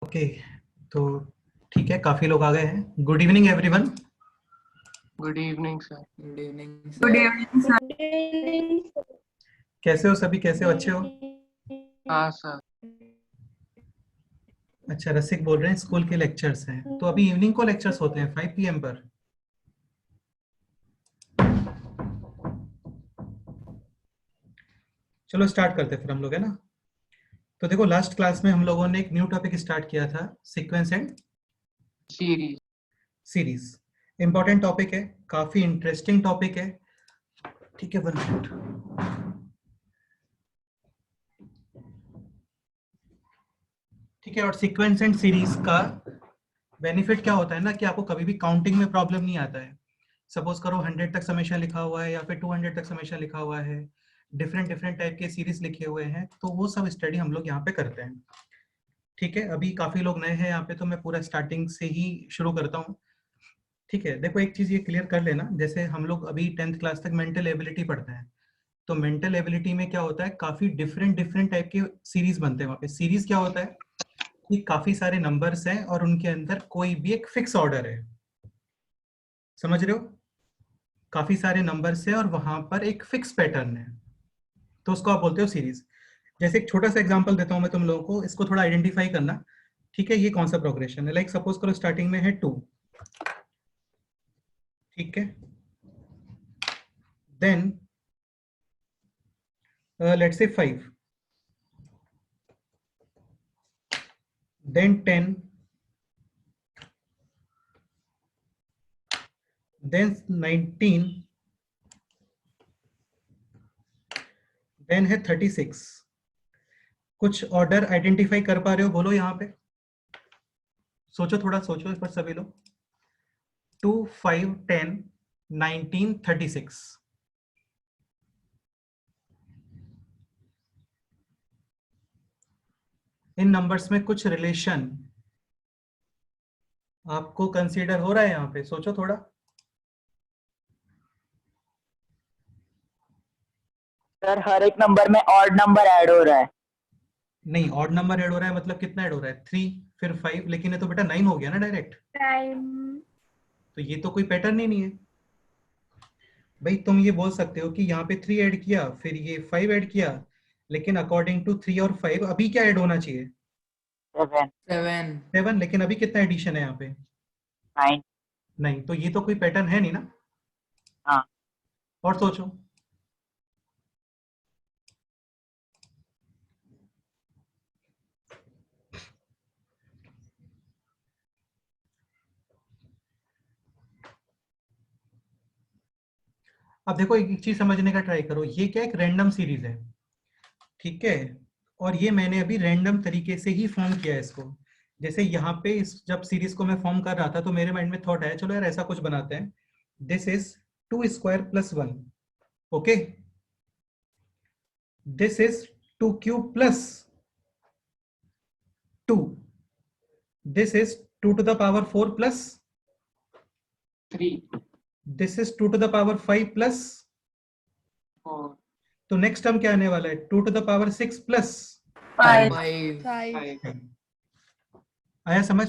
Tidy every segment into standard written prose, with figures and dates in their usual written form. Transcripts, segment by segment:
Okay, तो ठीक है, काफी लोग आ गए हैं। Good evening everyone. Good evening sir. Good evening good sir. Evening sir. Good evening कैसे हो सभी, कैसे हो? अच्छे हो? हाँ सर। अच्छा, रसिक बोल रहे हैं स्कूल के लेक्चर्स हैं, तो अभी इवनिंग को लेक्चर्स होते हैं 5 PM पर। चलो स्टार्ट करते हैं फिर हम लोग, है ना। तो देखो, लास्ट क्लास में हम लोगों ने एक न्यू टॉपिक स्टार्ट किया था, sequence and series. Series. Important topic है, काफी इंटरेस्टिंग टॉपिक है। ठीक है, 1 मिनट। ठीक है, और सीक्वेंस एंड सीरीज का बेनिफिट क्या होता है ना, कि आपको कभी भी काउंटिंग में प्रॉब्लम नहीं आता है। सपोज करो 100 तक हमेशा लिखा हुआ है या फिर 200 तक हमेशा लिखा हुआ है, डिफरेंट डिफरेंट टाइप के सीरीज लिखे हुए हैं, तो वो सब स्टडी हम लोग यहाँ पे करते हैं। ठीक है, अभी काफी लोग नए हैं यहाँ पे, तो मैं पूरा स्टार्टिंग से ही शुरू करता हूँ। ठीक है, देखो एक चीज ये क्लियर कर लेना, जैसे हम लोग अभी 10th क्लास तक मेंटल एबिलिटी पढ़ते हैं, तो मेंटल एबिलिटी में क्या होता है, काफी डिफरेंट डिफरेंट टाइप के सीरीज बनते हैं। वहाँ पे सीरीज क्या होता है कि काफी सारे नंबर्स हैं और उनके अंदर कोई भी एक फिक्स ऑर्डर है। समझ रहे हो? काफी सारे नंबर्स हैं और वहां पर एक फिक्स पैटर्न है, तो उसको आप बोलते हो सीरीज। जैसे एक छोटा सा एग्जांपल देता हूं मैं तुम लोगों को, इसको थोड़ा आइडेंटिफाई करना। ठीक है, ये कौन सा प्रोग्रेशन है? लाइक सपोज करो स्टार्टिंग में है 2, ठीक है, then let's say 5, then 10, then 19, then है 36। कुछ ऑर्डर आइडेंटिफाई कर पा रहे हो? बोलो यहाँ पे, सोचो, थोड़ा सोचो इस पर सभी लोग। 2, 5, 10, 19, 36। इन नंबर्स में कुछ रिलेशन आपको कंसीडर हो रहा है? यहाँ पे सोचो थोड़ा। सर हर एक नंबर में ऑड नंबर ऐड हो रहा है। नहीं, ऑड नंबर ऐड हो रहा है मतलब कितना ऐड हो रहा है? 3, फिर 5, लेकिन ये तो बेटा 9 हो गया ना डायरेक्ट। टाइम। तो ये तो कोई पैटर्न ही नहीं है भाई। तुम ये बोल सकते हो कि यहाँ पे 3 ऐड किया, फिर ये 5 ऐड किया, लेकिन अकॉर्डिंग टू 3 और 5 अभी क्या ऐड होना चाहिए? 7, 7। 7, लेकिन अभी कितना एडिशन है यहाँ पे? 9। नहीं, तो ये तो कोई पैटर्न है नहीं ना। हाँ और सोचो। अब देखो, एक चीज समझने का ट्राई करो, ये क्या एक रैंडम सीरीज है, ठीक है, और ये मैंने अभी रैंडम तरीके से ही फॉर्म किया है इसको। जैसे यहाँ पे इस जब सीरीज को मैं फॉर्म कर रहा था, तो मेरे माइंड में थॉट आया, चलो यार ऐसा कुछ बनाते हैं, this is 2 square plus 1, okay, this is 2 cube plus 2, this is 2 to the power 4 plus, 3, this is 2 to the power 5 plus, 4, तो नेक्स्ट टर्म क्या आने वाला है? 2 to the power 6 प्लस 5। 5। 5। आया समझ?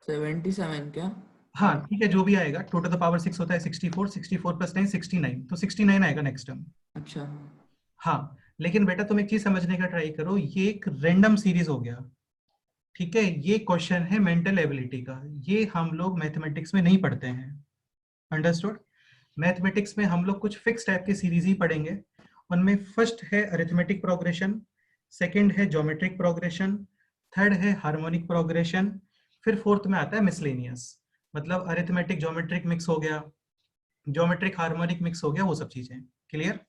77 क्या? हाँ ठीक है, जो भी आएगा, 2 to the power 6 होता है 64, 64 प्लस 9 69, तो 69 आएगा नेक्स्ट टर्म। अच्छा। हाँ, लेकिन बेटा तुम एक चीज समझने का ट्राई करो, ये एक रैंडम सीरीज हो गया, ठीक है। ये क्वेश्चन है मेंटल एबिलिटी का, ये हम लोग मैथमेटिक्स में नहीं पढ़ते हैं, अंडरस्टूड। मैथमेटिक्स में हम लोग कुछ फिक्स टाइप की सीरीज ही पढ़ेंगे। उनमें फर्स्ट है अरिथमेटिक प्रोग्रेशन, सेकंड है ज्योमेट्रिक प्रोग्रेशन, थर्ड है हार्मोनिक प्रोग्रेशन, फिर फोर्थ में आता है मिसलेनियस। मतलब अरिथमेटिक ज्योमेट्रिक मिक्स हो गया, ज्योमेट्रिक हार्मोनिक मिक्स हो गया, वो सब चीजें क्लियर।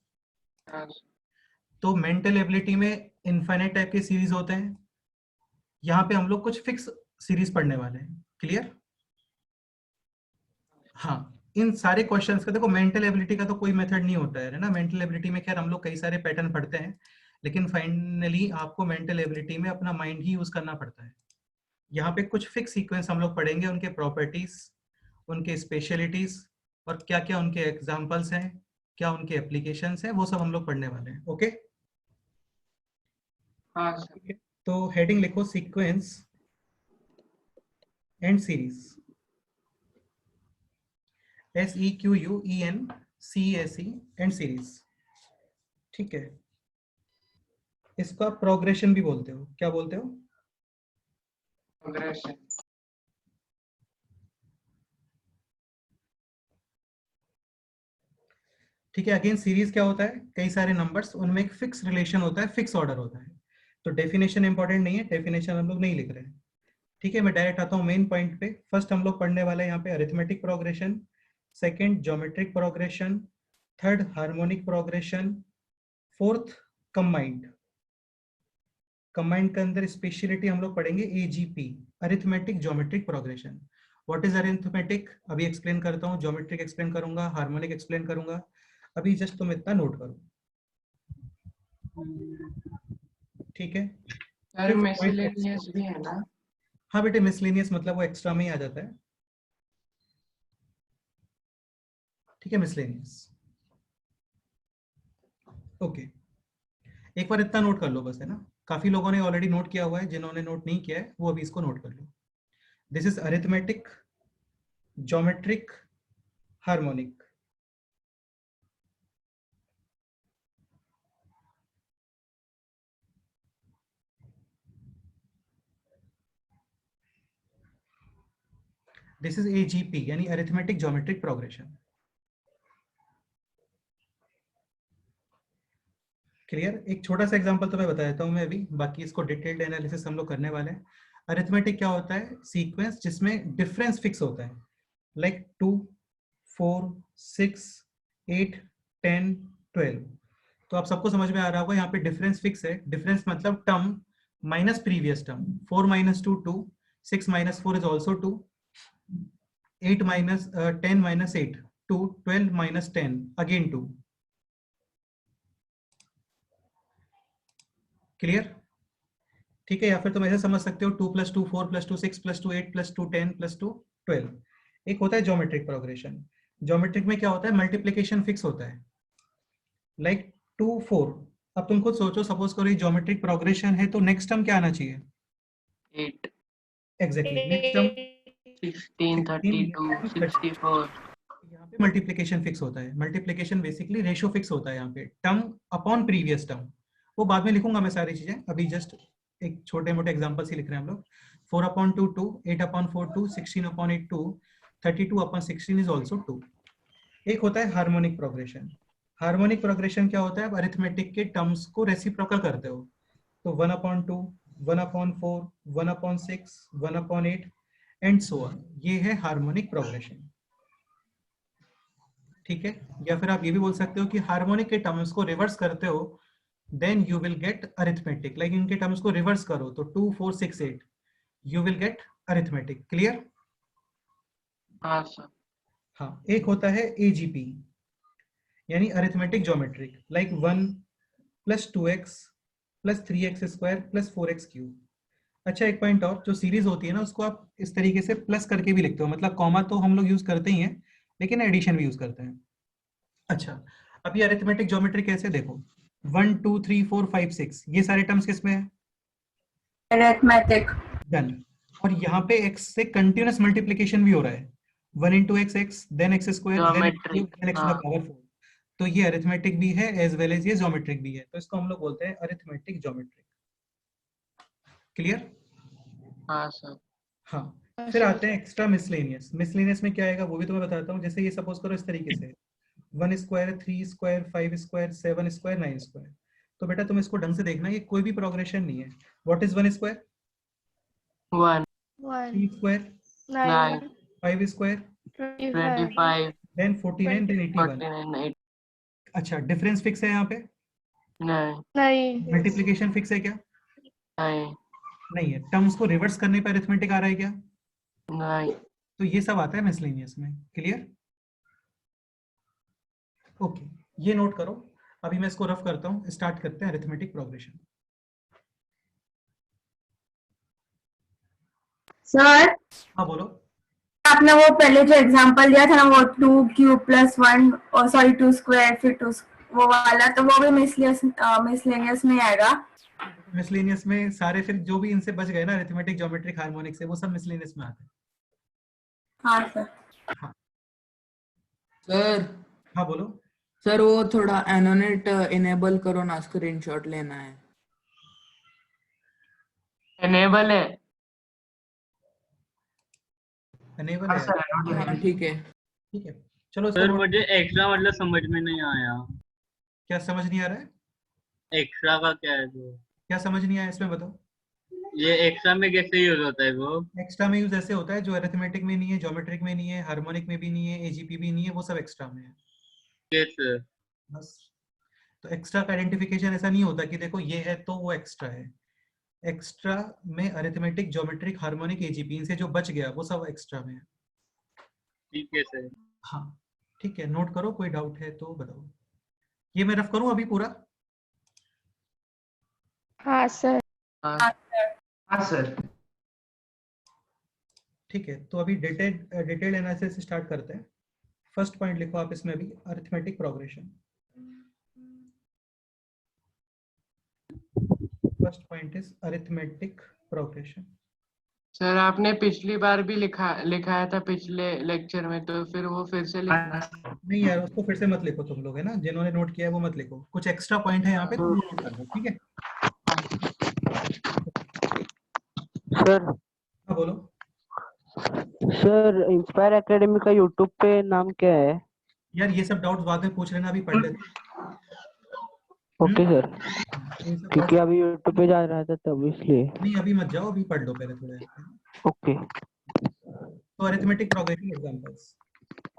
तो मेंटल एबिलिटी में इनफाइनाइट टाइप के सीरीज होते हैं, यहाँ पे हम लोग कुछ फिक्स सीरीज पढ़ने वाले हैं, क्लियर। हाँ, इन सारे क्वेश्चंस का देखो, मेंटल एबिलिटी का तो कोई मेथड नहीं होता है ना। मेंटल एबिलिटी में खैर हम लोग कई सारे पैटर्न पढ़ते हैं, लेकिन फाइनली आपको मेंटल एबिलिटी में अपना माइंड ही यूज करना पड़ता है। यहाँ पे कुछ फिक्स सीक्वेंस हम लोग पढ़ेंगे, उनके प्रॉपर्टीज, उनके स्पेशलिटीज, और क्या क्या उनके एग्जाम्पल्स हैं, क्या उनके एप्लीकेशंस हैं, वो सब हम लोग पढ़ने वाले हैं, ओके। हाँ सर। तो हेडिंग लिखो sequence and series, SEQUENCASE and series, ठीक है। इसका प्रोग्रेशन भी बोलते हो, क्या बोलते हो? प्रोग्रेशन। ठीक है। अगेन सीरीज क्या होता है? कई सारे नंबर्स, उनमें एक फिक्स रिलेशन होता है, फिक्स ऑर्डर होता है। तो डेफिनेशन इंपॉर्टेंट नहीं है, डेफिनेशन हम लोग नहीं लिख रहे हैं, ठीक है। मैं डायरेक्ट आता हूँ मेन पॉइंट पे। फर्स्ट हम लोग पढ़ने वाले हैं यहाँ पे arithmetic progression, second geometric progression, third harmonic progression, fourth combined. Combined के अंदर स्पेशलिटी हम लोग पढ़ेंगे AGP, arithmetic geometric progression. What is arithmetic अभी एक्सप्लेन करता हूँ, ज्योमेट्रिक एक्सप्लेन करूंगा, हार्मोनिक एक्सप्लेन करूंगा। अभी जस्ट तुम इतना नोट करो, ठीक है। सर मिसलेनियस भी है ना? हाँ बेटे, मिसलेनियस मतलब वो एक्स्ट्रा में ही आ जाता है, ठीक है, मिसलेनियस। ओके, एक बार इतना नोट कर लो बस, है ना। काफी लोगों ने ऑलरेडी नोट किया हुआ है, जिन्होंने नोट नहीं किया है वो अभी इसको नोट कर लो। This is arithmetic, geometric, harmonic. This is AGP यानी अरिथमेटिक ज्योमेट्रिक प्रोग्रेशन। क्लियर? एक छोटा सा एग्जांपल तो मैं बता देता हूं मैं अभी, बाकी इसको डिटेल्ड एनालिसिस हम लोग करने वाले हैं। अरिथमेटिक क्या होता है? सीक्वेंस जिसमें डिफरेंस फिक्स होता है, लाइक 2, 4, 6, 8, 10, 12। तो आप सबको समझ में आ रहा होगा, यहाँ पे डिफरेंस फिक्स है। डिफरेंस मतलब term minus previous term. 4 minus 2 2, 6 minus 4 is also 2, 8 minus 10 minus 8 2, 12 minus 10 again 2। Clear? ठीक है। या फिर तुम ऐसे समझ सकते हो 2 + 2 4 + 2 6 + 2 8 + 2 10 + 2 12। एक होता है ज्योमेट्रिक प्रोग्रेशन। ज्योमेट्रिक में क्या होता है? मल्टीप्लिकेशन फिक्स होता है, लाइक 2 4। अब तुम खुद सोचो, सपोज करो ये ज्योमेट्रिक प्रोग्रेशन है, तो नेक्स्ट टर्म क्या आना चाहिए? 8, एग्जैक्टली, नेक्स्ट टर्म 16, 32, 64। यहाँ पे मल्टीप्लिकेशन फिक्स होता है। मल्टीप्लिकेशन बेसिकली रेशियो फिक्स होता है यहाँ पे, टर्म अपॉन प्रीवियस टर्म। वो बाद में लिखूंगा मैं सारी चीजें, अभी जस्ट एक छोटे मोटे एग्जांपल्स ही लिख रहे हैं हम लोग। 4/2 2, 8/4 2, 16/8 2, 32/16 इज ऑल्सो 2। एक होता है हार्मोनिक प्रोग्रेशन। हार्मोनिक प्रोग्रेशन क्या होता है? आप अरिथमेटिक के टर्म्स को रेसिप्रोकल करते हो, तो 1/2, 1/4, 1/6, 1/8 एंड सो ऑन। ये है हार्मोनिक प्रोग्रेशन, ठीक है। या फिर आप ये भी बोल सकते हो कि हार्मोनिक के टर्म्स को रिवर्स करते हो, then you will get arithmetic. Like इनके टर्म्स को रिवर्स करो तो 2 4 6 8, you will get arithmetic. Clear? हाँ सर। हाँ। एक होता है AGP यानी arithmetic geometric, like 1 + 2x + 3x² + 4x³। अच्छा, एक पॉइंट और, जो सीरीज होती है ना, उसको आप इस तरीके से प्लस करके भी लिखते हो, मतलब कॉमा तो हम लोग यूज करते ही हैं, लेकिन एडिशन भी यूज करते हैं। अच्छा, अब ये अरिथमेटिक ज्योमेट्री कैसे? देखो 1 2 3 4 5 6, ये सारे टर्म्स किसमें है? अरिथमेटिक। डन। और यहाँ पे x से कंटिन्यूअस मल्टीप्लिकेशन भी हो रहा है, 1 × x x, then x², then x geometric. cube, then x to the हाँ power 4। तो ये अरिथमेटिक भी है एज वेल एज ये ज्योमेट्रिक भी है, तो इसको हम लोग बोलते हैं अरिथमेटिक ज्योमेट्रिक। क्लियर? हाँ सर। हाँ। फिर आते हैं एक्स्ट्रा मिसलेनियस। मिसलेनियस में क्या आएगा वो भी तुम्हें बताता हूँ। जैसे ये सपोज करो इस तरीके से 1², 3², 5², 7², 9²। तो बेटा तुम इसको ढंग से देखना, ये कोई भी प्रोग्रेशन नहीं है। What is 1²? 1, 3², 9, 5², 25, then 49, then 81। 49, 8, अच्छा, डिफरेंस फिक्स है यहाँ पे? 9, मल्टीप्लिकेशन फिक्स है क्या? 9, नहीं है। टर्म्स को रिवर्स करने पर अरिथमेटिक आ रहा है क्या? 9। तो ये सब आता है मिसलेनियस में। क्लियर? ओके, ये नोट करो। अभी मैं इसको रफ करता हूँ, स्टार्ट करते हैं अरिथमेटिक प्रोग्रेशन। सर हाँ बोलो। आपने वो पहले जो एग्जांपल दिया था ना, वो 2³ + 1 और सॉरी 2² फिर 2 वो वाला, तो वो भी मिसलेनियस में आएगा। मिसलेनियस में सारे फिर जो भी इनसे बच गए ना, अरिथमेटिक ज्योमेट्रिक हार्मोनिक से, वो सब मिसलेनियस में आते हैं। हाँ सर। सर हाँ बोलो। सर वो थोड़ा एनोनेट इनेबल करो ना, स्क्रीनशॉट लेना है। एनेबल है। अनेबल हाँ है। सर हाँ ठीक है। ठीक है चलो इसको सर note- मुझे एक्स्ट्रा मतलब समझ में नहीं आया। क्या समझ नहीं आ रहा है? एक्स्ट्रा का क्या है वो? क्या समझ नहीं आया इसमें बताओ। ये एक्स्ट्रा में कैसे यूज होता है वो? एक्स्ट्रा में यूज ऐसे होता है जो अरिथमेटिक में नहीं है, ज्योमेट्रिक में नहीं है, हार्मोनिक में भी नहीं है, एजीपी भी नहीं है, वो सब एक्स्ट्रा में है कैसे? बस। तो एक्स्ट्रा का आइडेंटिफिकेशन ऐसा नहीं होता कि देखो ये है तो वो एक्स्ट्रा है। एक्स्ट्रा में अरिथमेटिक, ज्योमेट्रिक, हार्मोनिक, एजीपी, इनसे जो बच गया वो सब एक्स्ट्रा में है। ठीक है सर। हाँ ठीक है, नोट करो, कोई डाउट है तो बताओ। ये मैं रफ करूं अभी पूरा? हाँ सर। हाँ सर। ठीक है तो अभी डिटेल एनालिसिस स्टार्ट करते हैं। फर्स्ट पॉइंट लिखो आप इसमें अभी, arithmetic progression. First point is arithmetic progression. Sir आपने पिछली बार भी लिखाया था पिछले लेक्चर में, तो फिर वो फिर से लिखना। नहीं यार उसको फिर से मत लिखो, तुम लोग है ना जिन्होंने नोट किया है वो मत लिखो, कुछ एक्स्ट्रा पॉइंट है यहाँ पे तो नोट कर दो, ठीक है? सर हाँ बोलो। सर इंस्पायर एकेडमी का यूट्यूब पे नाम क्या है? यार ये सब डाउट्स बाद में पूछ लेना, अभी पढ़ लेते ओके सर, हैं। ये सब क्योंकि doubts- अभी यूट्यूब पे जा रहा था तब इसलिए। नहीं अभी मत जाओ, अभी पढ़ लो पहले थोड़ा। ओके तो अरिथमेटिक प्रोग्रेशन एग्जांपल्स,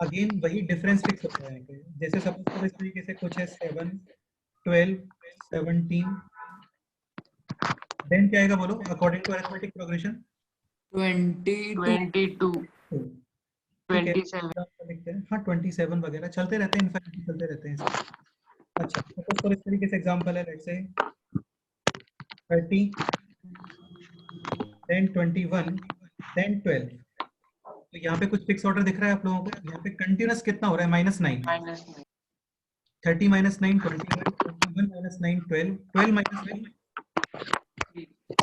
अगेन वही डिफरेंस फिक्स होता है यहाँ पे। जैसे सपोज करो इस तरीके से कुछ है 7, 12, 17, देन क्या आएगा बोलो अकॉर्डिंग टू अरिथमेटिक प्रोग्रेशन? 22 22 ठीक है 27। लिखते हैं। हाँ 27 वगैरह चलते रहते हैं, इनफैक्ट चलते रहते हैं इसमें। अच्छा सपोज करो इस तरीके से एग्जांपल है, लेट्स से 30, देन 21, देन 12। तो यहाँ पे कुछ फिक्स ऑर्डर दिख रहा है आप लोगों को? यहाँ पे कंटिन्यूअस कितना हो रहा है? -9। -9 30 -9 21, 21 -9 12, 12 -9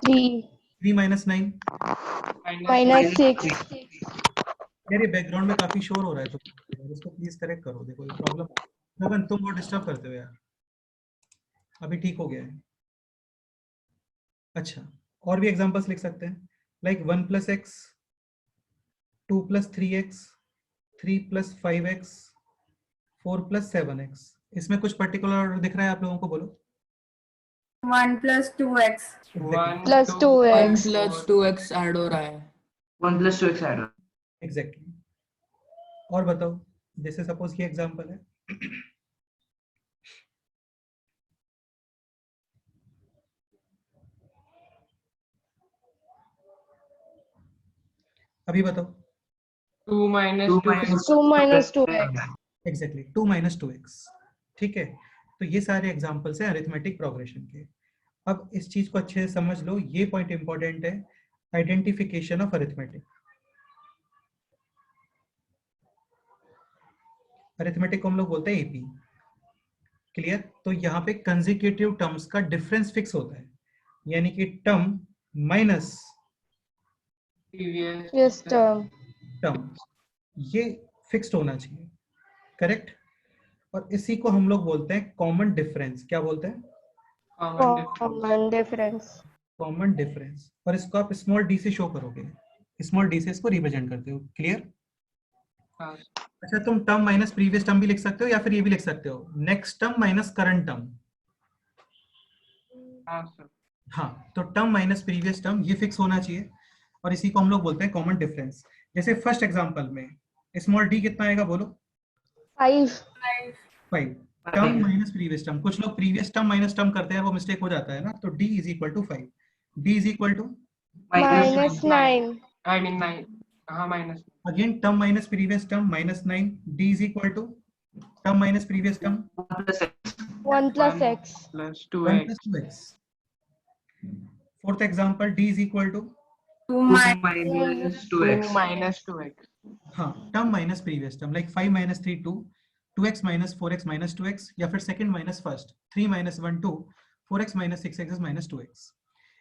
3 3 -9। -6 यार ये बैकग्राउंड में काफी शोर हो रहा है तो इसको प्लीज करेक्ट करो। देखो ये प्रॉब्लम, गगन तुम बहुत डिस्टर्ब करते हो यार। अभी ठीक हो गया है। अच्छा और भी एग्जांपल्स लिख सकते हैं, like 1 + x, 2 + 3x, 3 + 5x, 4 + 7x। इसमें कुछ पर्टिकुलर ऑर्डर दिख रहा है आप लोगों को? बोलो। 1 + 2x। Plus 2x 1 + 2x add हो रहा है। 1 + 2x ऐड। एग्जैक्टली। और बताओ, जैसे सपोज ये एग्जांपल है, अभी बताओ। 2 - 2 - 2x एग्जैक्टली 2 - 2x। ठीक है तो ये सारे एग्जांपल्स हैं अरिथमेटिक प्रोग्रेशन के। अब इस चीज को अच्छे से समझ लो, ये पॉइंट इंपॉर्टेंट है, आइडेंटिफिकेशन ऑफ अरिथमेटिक। अरिथमेटिक को हम लोग बोलते हैं एपी, क्लियर? तो यहाँ पे कंसेक्यूटिव टर्म्स का डिफरेंस फिक्स होता है, यानी कि term minus previous term term, ये फिक्स्ड होना चाहिए, करेक्ट? और इसी को हम लोग बोलते हैं कॉमन डिफरेंस। क्या बोलते हैं? Common difference. Common difference. और इसको आप स्मॉल डी से शो करोगे, स्मॉल डी से इसको रिप्रेजेंट करते हो, क्लियर? अच्छा तुम टर्म माइनस प्रीवियस टर्म भी लिख सकते हो, या फिर ये भी लिख सकते हो next term minus current term. हाँ तो टर्म माइनस प्रीवियस टर्म ये फिक्स होना चाहिए, और इसी को हम लोग बोलते हैं कॉमन डिफरेंस। जैसे फर्स्ट एग्जांपल में स्मॉल डी कितना आएगा बोलो? 5 5। टर्म माइनस प्रीवियस टर्म, कुछ लोग प्रीवियस टर्म माइनस टर्म करते हैं, वो मिस्टेक हो जाता है ना। तो d = 5, d = -9 -9। हाँ minus. Again term minus previous term -9, d = term minus previous term 1 + x + 1 2x + 2x। Fourth example d = 2 - 2 - 2x। हाँ term minus previous term, like 5 - 3 2, 2x - 4x - 2x, या फिर second minus first 3 - 1 2, 4x - 6x - 2x।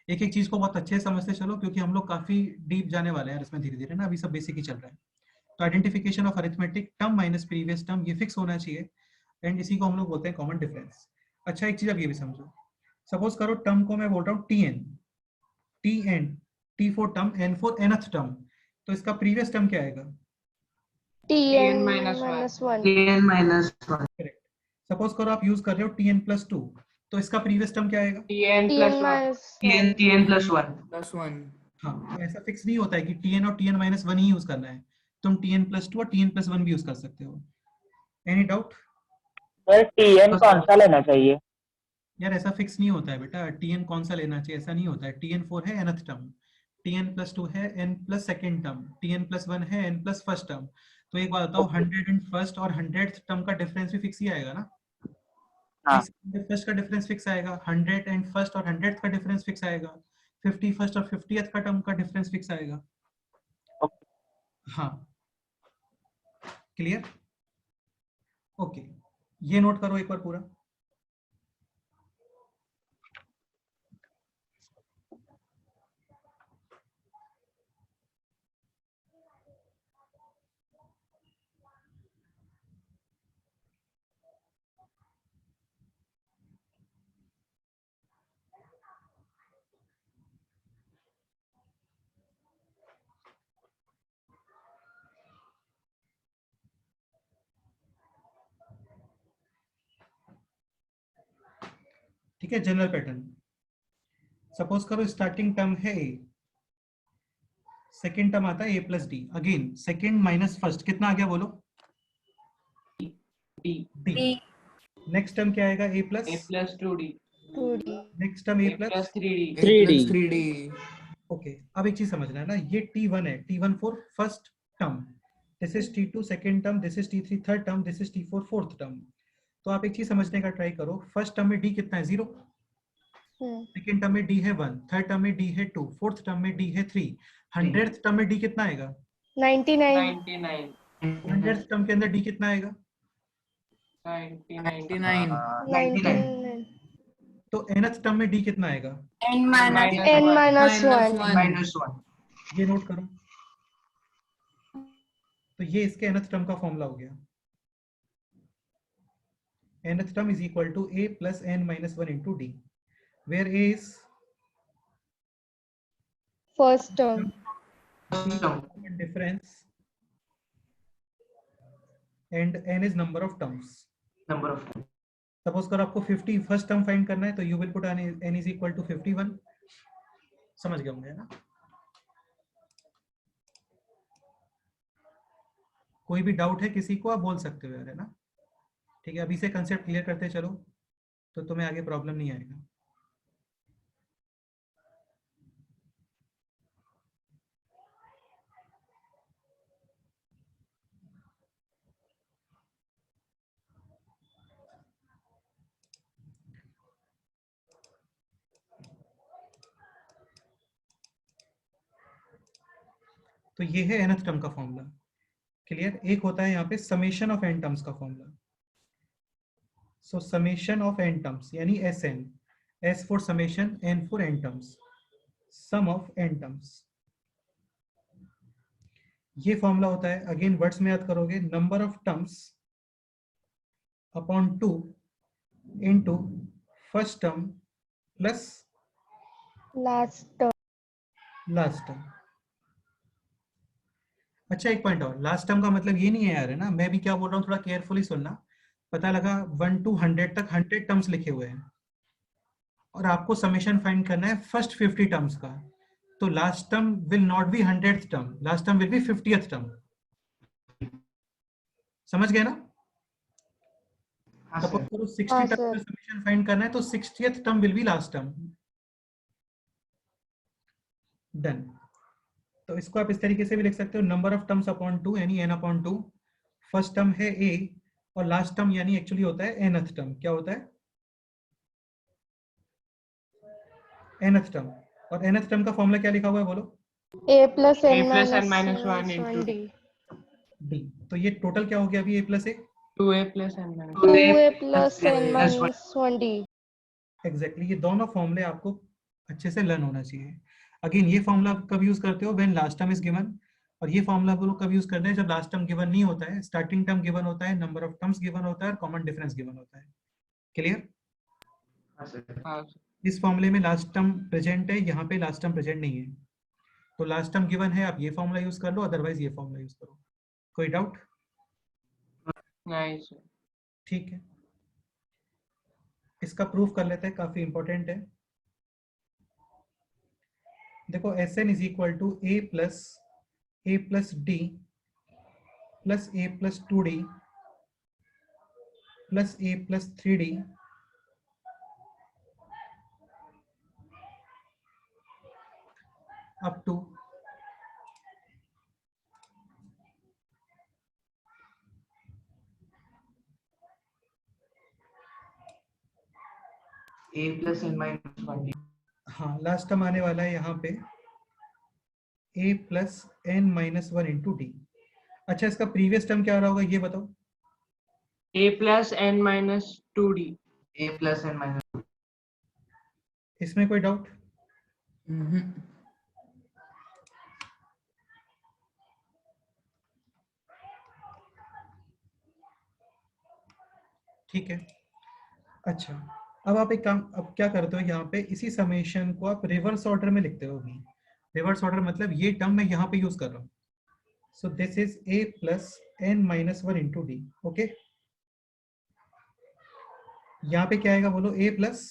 एक एक चीज को बहुत अच्छे से समझते चलो, क्योंकि हम लोग काफी डीप जाने वाले हैं इसमें धीरे धीरे ना, अभी सब बेसिक ही चल रहा है। तो identification of arithmetic term minus previous term ये फिक्स होना चाहिए, एंड इसी को हम लोग बोलते हैं कॉमन डिफरेंस। अच्छा एक चीज अब ये भी समझो, सपोज करो टर्म को मैं बोल रहा हूँ Tn, T for term, N for nth term, तो इसका प्रीवियस टर्म क्या आएगा? Tn minus minus 1. Tn minus 1. Correct. Suppose करो आप यूज कर रहे हो Tn+2, तो इसका प्रीवियस टर्म क्या आएगा? Tn Tn plus 1. minus Tn plus 1. +1 हाँ, तो ऐसा फिक्स नहीं होता है कि Tn और Tn-1 ही यूज करना है, तुम Tn+2 और Tn+1 भी यूज कर सकते हो। Any doubt? सर TN कौन सा लेना चाहिए? यार ऐसा फिक्स नहीं होता है बेटा, Tn कौन सा लेना चाहिए ऐसा नहीं होता है। Tn4 है nth टर्म, Tn+2 है n plus second term, Tn+1 है n प्लस फर्स्ट टर्म। तो एक बात बताओ, 100 एंड फर्स्ट और 100th टर्म का डिफरेंस भी फिक्स ही आएगा ना? हाँ। फर्स्ट का डिफरेंस फिक्स आएगा, 100 एंड फर्स्ट और 100th का डिफरेंस फिक्स आएगा, 50 फर्स्ट और 50th का टर्म का डिफरेंस फिक्स आएगा। हाँ, क्लियर? ओके, ये नोट करो एक बार पूरा। ठीक है, जनरल पैटर्न। सपोज करो स्टार्टिंग टर्म है a, सेकेंड टर्म आता है a plus D, again second minus first कितना आ गया बोलो? D. d। नेक्स्ट टर्म क्या आएगा? a A plus, plus 2D. 2D. Next term a A plus. plus 3D. A + 3D okay, अब एक चीज समझना है ना, ये T1 है, T1 for first term, this is T2 second term, this is T3 third term, this is T4 fourth term. तो आप एक चीज समझने का ट्राई करो, फर्स्ट टर्म में d कितना है? 0, सेकेंड टर्म में d है 1, थर्ड टर्म में d है 2, फोर्थ टर्म में d है 3, 100th टर्म में d कितना आएगा? 99. 99. 100th टर्म के अंदर d कितना आएगा? 99. 99 99. तो nth टर्म में d कितना आएगा? n minus N minus 1. Minus 1. ये नोट करो। तो ये इसके nth टर्म का फॉर्मूला हो गया, nth term is equal to a plus n minus 1 into d, where a is First term. the difference and n is number of terms. Number of times. Suppose करो आपको 50 first term find करना है, तो you will put n is equal to 51। समझ गए होंगे ना? कोई भी डाउट है किसी को आप बोल सकते हो यार, है ना? ठीक है, अभी से कंसेप्ट क्लियर करते चलो तो तुम्हें आगे प्रॉब्लम नहीं आएगा। तो ये है nth टर्म का फॉर्मूला, क्लियर? एक होता है यहाँ पे समेशन ऑफ n टर्म्स का formula. So summation of n terms यानी Sn, S for summation, n for n terms, sum of n terms, ये फॉर्मूला होता है। अगेन वर्ड्स में याद करोगे, number of terms upon 2 into first term plus Last term. Last term. अच्छा एक point और, लास्ट टर्म का मतलब ये नहीं है यार, है ना? मैं भी क्या बोल रहा हूँ थोड़ा केयरफुली सुनना। पता लगा 1 to 100 तक 100 टर्म्स लिखे हुए हैं और आपको समेशन फाइंड करना है फर्स्ट 50 टर्म्स का, तो last term will not be 100th term, last term will be 50th term. समझ गए ना? हाँ, सपोज sir. करो 60 हाँ, टर्म sir. का समेशन फाइंड करना है, तो 60th term will be last term. Done. तो इसको आप इस तरीके से भी लिख सकते हो, नंबर ऑफ टर्म्स अपॉन 2 यानी n अपॉन 2, फर्स्ट टर्म है a और लास्ट टर्म यानी एक्चुअली होता है nth टर्म। क्या होता है? nth term. और nth टर्म का फॉर्मूला क्या लिखा हुआ है बोलो? A plus A n plus minus n minus 1 into 1D. d। तो ये टोटल क्या हो गया अभी? a plus a। 2A plus n minus 2A plus n plus minus 1D. Exactly, ये दोनों फॉर्मूले आपको अच्छे से लर्न होना चाहिए। अगेन ये फॉर्मूला कब यूज करते हो? When last term is given, और ये फॉर्मूला हम लोग कब यूज करते हैं, जब लास्ट टर्म गिवन नहीं होता है, स्टार्टिंग टर्म गिवन होता है, नंबर ऑफ टर्म्स गिवन होता है और कॉमन डिफरेंस गिवन होता है। क्लियर? हाँ सर। इस फॉर्मूले में लास्ट टर्म प्रेजेंट है, यहाँ पे लास्ट टर्म प्रेजेंट नहीं है, तो लास्ट टर्म गिवन है, आप ये फॉर्मूला यूज कर लो, अदरवाइज ये फॉर्मूला यूज करो। कोई डाउट? नहीं सर। ठीक है, इसका प्रूफ कर लेते हैं, काफी इंपॉर्टेंट है। देखो Sn is equal to a plus d plus a plus 2d plus a plus 3d up to a plus n minus 1d। हाँ, लास्ट टर्म आने वाला है यहाँ पे a plus n minus 1 into D. अच्छा, इसका प्रीवियस टर्म क्या आ रहा होगा ये बताओ? a plus n minus 2d। a plus n minus। इसमें कोई डाउट? ठीक है। अच्छा, अब आप एक काम, अब क्या करते हो, यहाँ पे इसी समेशन को आप रिवर्स ऑर्डर में लिखते हो भी। रिवर्स ऑर्डर मतलब ये टर्म मैं यहाँ पे यूज कर रहा हूँ। So this is a plus n minus 1 into D. Okay, यहाँ पे क्या आएगा बोलो? a plus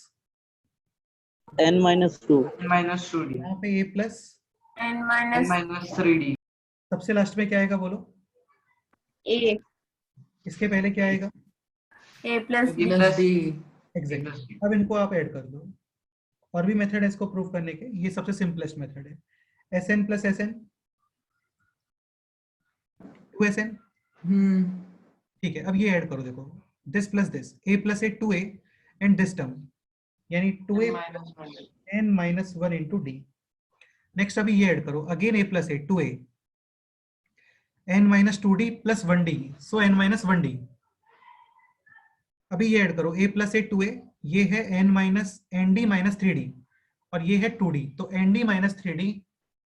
n minus 2। minus 2d। यहाँ पे a plus n n minus minus 3d। सबसे लास्ट में क्या आएगा बोलो? A. इसके पहले क्या आएगा? a plus b d। plus d। Exactly. अब इनको आप ऐड कर दो। और भी मेथड है इसको प्रूव करने के, ये सबसे सिंपलेस्ट मेथड है। Sn plus Sn 2Sn। ठीक है, अब ये ऐड करो, देखो this plus this, a plus a 2a and this term, यानी 2a minus 1d। n minus 1 into D. Next अभी ये ऐड करो, again a plus a 2a n minus 2d plus 1d, so n minus 1d। अभी ये add करो, a plus a 2a, ये है n minus nd minus 3d और ये है 2d, तो nd minus 3d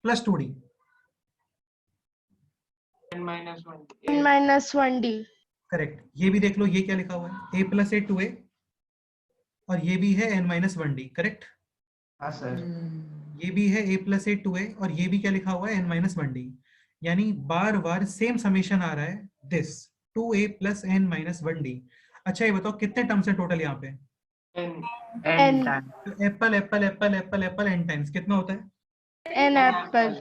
plus 2d। n minus 1d। N minus 1D. Correct. ये भी देख लो, ये क्या लिखा हुआ है? a प्लस a 2a और ये भी है n माइनस 1d। करेक्ट, हाँ सर। ये भी है a प्लस a 2a और ये भी क्या लिखा हुआ है? n minus 1d। यानी बार बार सेम समेशन आ रहा है, this 2a plus n minus 1d। अच्छा, ये बताओ कितने टर्म्स हैं टोटल यहाँ पे? n N. तो Apple Apple Apple Apple Apple n times कितना होता है? N apple.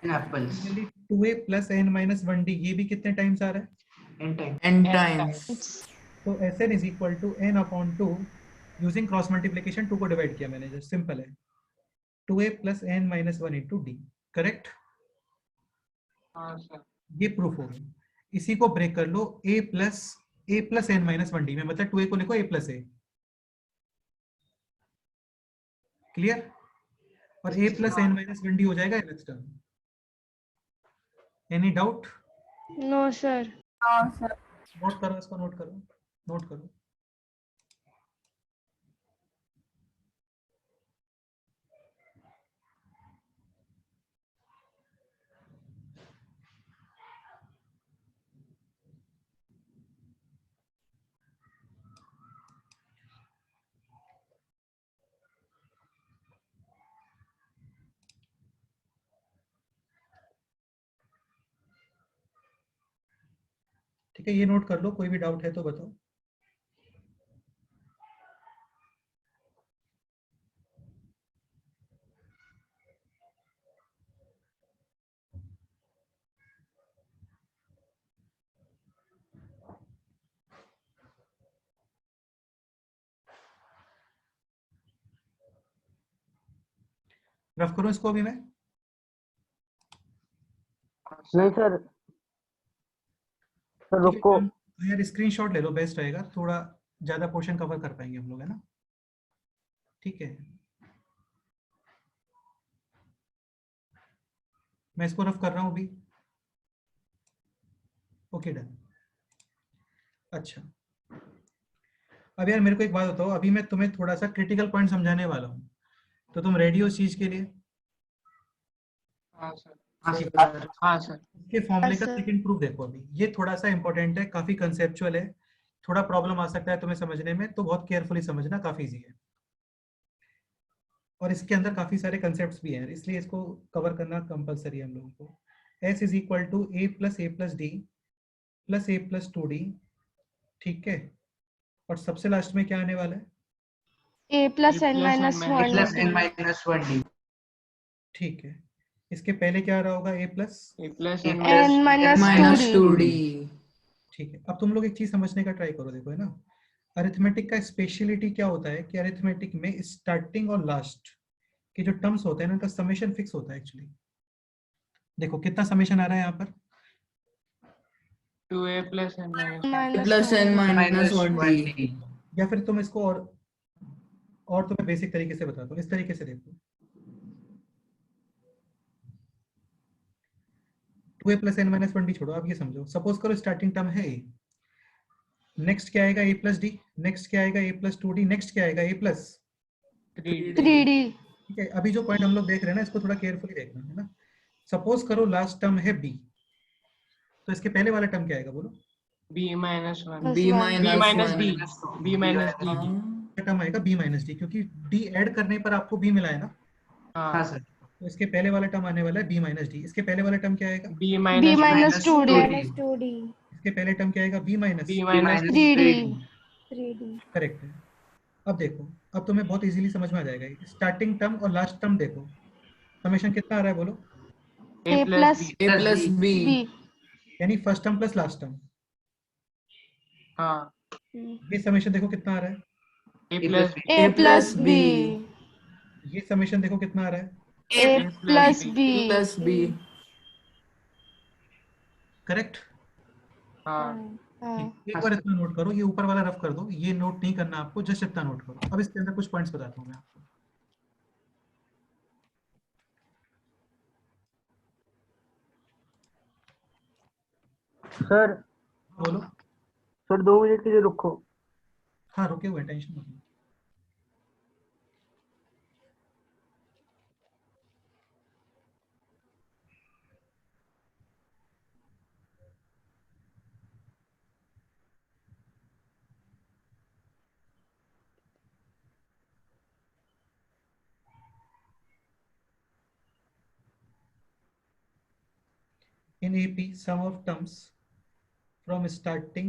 n apples। 2a plus n minus 1d, ये भी कितने टाइम्स आ रहा है? n times। n times। तो Sn is equal to n upon 2, using cross multiplication 2 को डिवाइड किया मैंने, जस्ट सिंपल है। 2a plus n minus 1 into D. Correct, हाँ सर। ये प्रूफ हो गया। इसी को ब्रेक कर लो, a plus n minus 1d में, मतलब 2a को लिखो a प्लस a। क्लियर? और a plus n minus 1d हो जाएगा next term. Any doubt? No, sir. हाँ सर। नोट करो इसको, नोट करो, नोट करो। ठीक है, ये नोट कर लो, कोई भी डाउट है तो बताओ। रफ करूं इसको अभी मैं? नहीं सर, सर रुको। यार स्क्रीनशॉट ले लो, बेस्ट रहेगा, थोड़ा ज्यादा पोर्शन कवर कर पाएंगे हम लोग, है ना? ठीक है, मैं इसको रफ कर रहा हूं अभी। Okay, done. अच्छा, अब यार मेरे को एक बात बताओ, अभी मैं तुम्हें थोड़ा सा क्रिटिकल पॉइंट समझाने वाला हूँ, तो तुम रेडी हो इस चीज के लिए? हाँ सर। हाँ So, सर, हाँ सर। इसके फॉर्मूले का सर। सेकंड प्रूफ देखो अभी। ये थोड़ा सा इंपॉर्टेंट है, काफी कंसेप्चुअल है, थोड़ा प्रॉब्लम आ सकता है तुम्हें समझने में, तो बहुत केयरफुली समझना, काफी इजी है और इसके अंदर काफी सारे कंसेप्ट्स भी हैं, इसलिए इसको कवर करना कंपलसरी है हम लोगों को। S is equal to a plus D plus a plus 2d, ठीक है, और सबसे लास्ट में क्या आने वाला है? A plus A n plus n minus minus 1 1 d. -1d। ठीक है, इसके पहले क्या आ रहा होगा? a plus, A plus n n minus minus 2d. 2d। ठीक है। अब तुम लोग एक चीज समझने का ट्राई करो, देखो है ना, अरिथमेटिक का स्पेशलिटी क्या होता है कि अरिथमेटिक में स्टार्टिंग और लास्ट के जो टर्म्स होते हैं ना, उनका समेशन फिक्स होता है एक्चुअली। देखो कितना समेशन आ रहा है यहाँ पर? 2a plus n minus 1. Minus plus n 1d. -1d। या फिर तुम इसको और तुम्हें बेसिक तरीके से बताता हूँ, इस तरीके से देखो, 2a plus n minus 1d छोड़ो, आप ये समझो, सपोज करो स्टार्टिंग टर्म है a, नेक्स्ट क्या आएगा? a प्लस डी, नेक्स्ट क्या आएगा? a प्लस 2d, नेक्स्ट क्या आएगा? a plus, 3d. 3d. ठीक है। अभी जो पॉइंट हम लोग देख रहे हैं ना, इसको थोड़ा केयरफुली देखना है ना। सपोज करो लास्ट टर्म है b, तो इसके पहले वाला टर्म क्या आएगा बोलो? b minus 1. Plus b one. b minus 1 d. b minus d. Term आएगा b माइनस डी, क्योंकि d ऐड करने पर आपको b मिला है ना, हाँ सर। तो इसके पहले वाला टर्म आने वाला है b माइनस डी। इसके पहले वाला टर्म क्या आएगा? b B minus minus 2d. Minus 2d. इसके पहले टर्म क्या आएगा? b minus, b minus 3d. 3d. Correct है। अब देखो, अब तुम्हें बहुत इजीली समझ में आ जाएगा, स्टार्टिंग टर्म और लास्ट टर्म देखो, समेशन कितना आ रहा है बोलो? a plus b. a plus b। b. यानी first term plus last term, हाँ, ये समेशन देखो कितना आ रहा है? a plus b. A plus b. ये समेशन देखो कितना आ रहा है? A plus b. Plus b। Correct. हाँ, हाँ. एक बार इतना नोट करो, ये ऊपर वाला रफ कर दो, ये नोट नहीं करना आपको, जस्ट इतना नोट करो। अब इसके अंदर कुछ पॉइंट्स बताता हूँ मैं आपको। सर बोलो। सर 2 मिनट के लिए रुको। हाँ रुके हुए, टेंशन मत लो। In AP, sum of terms from starting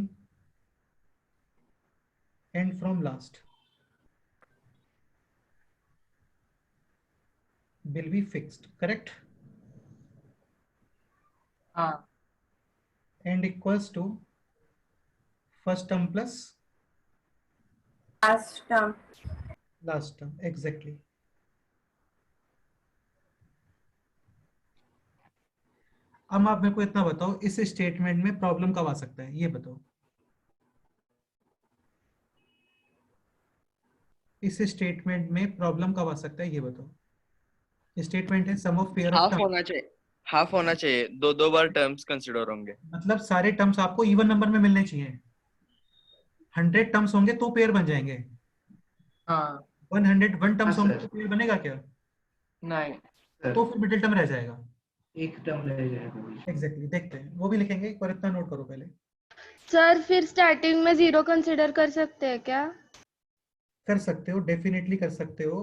and from last will be fixed, correct? हाँ, And equals to first term plus Last term. last term, exactly. अब आप मेरे को इतना बताओ, इस स्टेटमेंट में प्रॉब्लम कब आ सकता है, ये बताओ। इस स्टेटमेंट में प्रॉब्लम कब आ सकता है, ये बताओ। स्टेटमेंट है sum of pair of half term, होना चाहिए, हाफ होना चाहिए, दो बार टर्म्स कंसिडर होंगे। मतलब सारे टर्म्स आपको इवन नंबर में मिलने चाहिए। 100 टर्म्स होंगे तो पेयर बन जाएंगे, हाँ, 101 टर्म्स होंगे तो पेयर बनेगा क्या? नहीं, तो फिर मिडिल टर्म रह जाएगा। एक टर्म रह जाएगा। एग्जैक्टली, देखते हैं, वो भी लिखेंगे, एक बार इतना नोट करो पहले। सर फिर स्टार्टिंग में 0 कंसिडर कर सकते हैं क्या? कर सकते हो, डेफिनेटली कर सकते हो,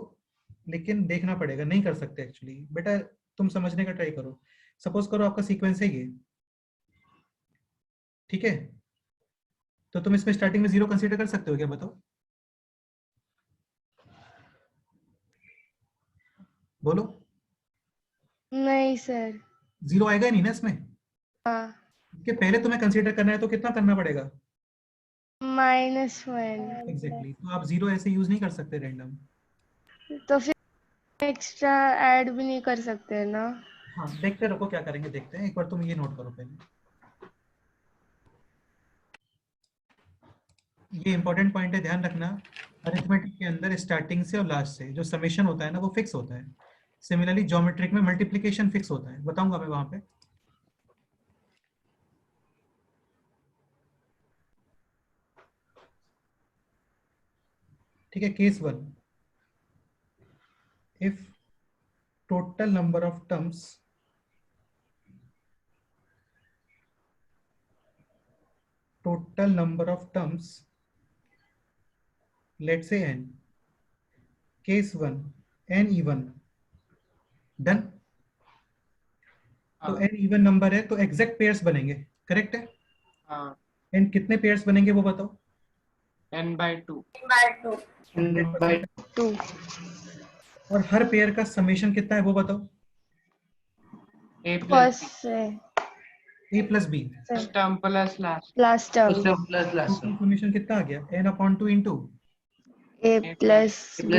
लेकिन देखना पड़ेगा, नहीं कर सकते एक्चुअली। बेटा तुम समझने का ट्राई करो। सपोज करो आपका सीक्वेंस है ये, ठीक है, तो तुम इसमें स्टार्टिंग में 0 कंसीडर कर सकते हो क्या, बताओ? बोलो। नहीं सर. 0 आएगा ही नहीं ना इसमें। हाँ. इसके पहले तुम्हें कंसीडर करना है तो कितना करना पड़ेगा? -1. एग्जैक्टली, तो आप 0 ऐसे यूज नहीं कर सकते रैंडम। तो फिर एक्स्ट्रा ऐड भी नहीं कर सकते ना? हाँ देखते रहो क्या करेंगे, देखते हैं, एक बार तुम ये नोट करो पहले। ये इंपॉर्टेंट पॉइंट है, ध्यान रखना। अरिथमेटिक के अंदर स्टार्टिंग से और लास्ट से जो समेशन होता है ना, वो फिक्स होता है। सिमिलरली ज्योमेट्रिक में मल्टीप्लिकेशन फिक्स होता है, बताऊंगा मैं वहां पे। ठीक है, case 1, if total number of terms total number of terms, let's say n, case 1 n even, done. तो n इवन नंबर है तो एग्जैक्ट पेयर्स बनेंगे, करेक्ट है? हाँ n कितने पेयर्स बनेंगे वो बताओ? n/2 2 और हर पेयर का समेशन कितना है वो बताओ? a फर्स्ट plus से a plus b, first term plus last last term total summation कितना आ गया? n/2 into, a plus b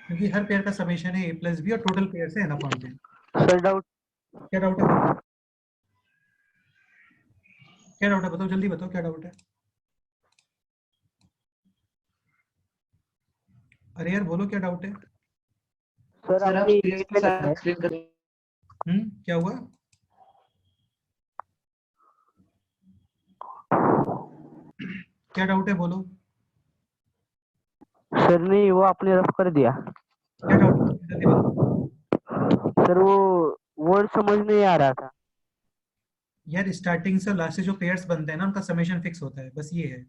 क्योंकि हर पेयर का समेशन है a प्लस b और टोटल पेयर है n/2। Sir doubt. क्या डाउट है बताओ? क्या डाउट है बताओ, जल्दी बताओ क्या डाउट है? अरे यार बोलो क्या डाउट है? सर आपने ये लिखा है। क्या हुआ? क्या डाउट है बोलो? सर नहीं, वो आपने रफ कर दिया। क्या डाउट है जल्दी बताओ। सर वो वर्ड समझ नहीं आ रहा था। यार स्टार्टिंग से लास्ट से जो पेयर्स बनते हैं ना उनका समेशन फिक्स होता है, बस ये है।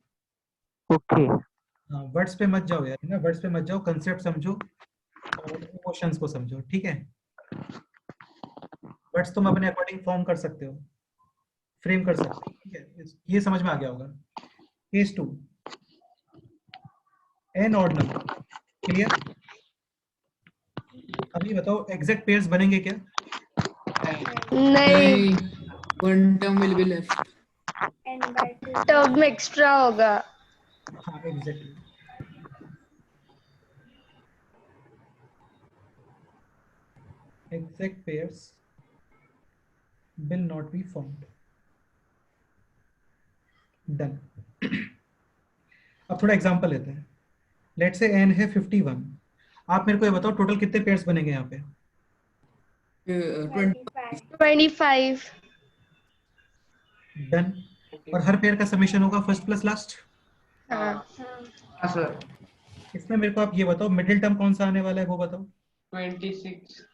ओके। हाँ, वर्ड्स पे मत जाओ यार, ना वर्ड्स पे मत जाओ, कंसेप्ट समझो और इमोशंस को समझो, ठीक है? वर्ड्स तुम अपने अकॉर्डिंग फॉर्म कर सकते हो, फ्रेम कर सकते हो, ठीक है? ये समझ में आ गया होगा। Case 2, n odd number, clear? अभी बताओ एग्जैक्ट पेयर्स बनेंगे क्या? नहीं, one term will be left. Term extra होगा। हाँ exactly. exact pairs will not be formed. Done. अब थोड़ा एग्जांपल लेते हैं। लेट्स से n है 51। आप मेरे को ये बताओ टोटल कितने पेयर्स बनेंगे यहाँ पे? 25 डन। और हर पेयर का समेशन होगा फर्स्ट प्लस लास्ट। हाँ इसमें मेरे को आप ये बताओ मिडिल टर्म कौन सा आने वाला है वो बताओ। 26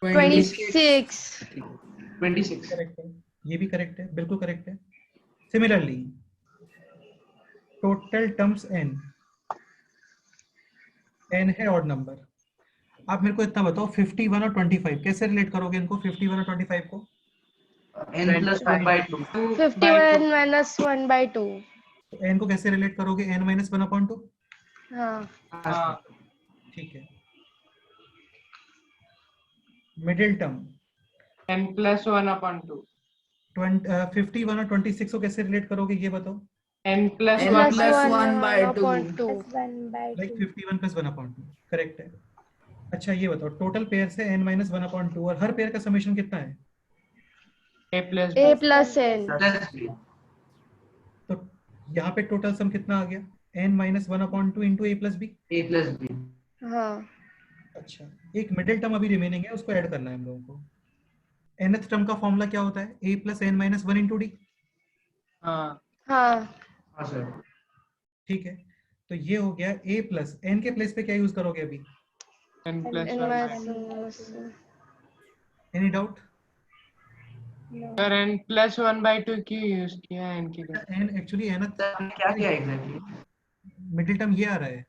करेक्ट है, ये भी करेक्ट है, बिल्कुल करेक्ट है। सिमिलरली टोटल टर्म्स n है ऑड नंबर। आप मेरे को इतना बताओ 51 और 25 कैसे रिलेट करोगे इनको, 51 और 25 को? n+1/2 51 minus 1/2। तो n को कैसे रिलेट करोगे? n minus 1/2। हाँ ठीक है। मिडिल टर्म n+1/2 51 और 26 को कैसे रिलेट करोगे ये बताओ? N plus plus 1/2 like 51 plus 1/2, correct है। अच्छा ये बताओ टोटल पेयर से n माइनस 1/2 और हर पेयर का समेशन कितना है? a plus a plus n। तो यहाँ पे टोटल सम कितना आ गया? n minus 1/2 into a plus B. हाँ अच्छा, एक मिडिल टर्म अभी रिमेनिंग है, उसको ऐड करना है हम लोगों को। nth टर्म का फॉर्मूला क्या होता है? a plus n minus 1 into d. हाँ ठीक है, तो ये हो गया a प्लस n के प्लेस पे क्या यूज करोगे अभी? n+1/2 any doubt? Sir n+1/2 क्यों यूज किया है n की जगह? n एक्चुअली nth क्या किया एग्जैक्टली? मिडिल टर्म ये आ रहा है,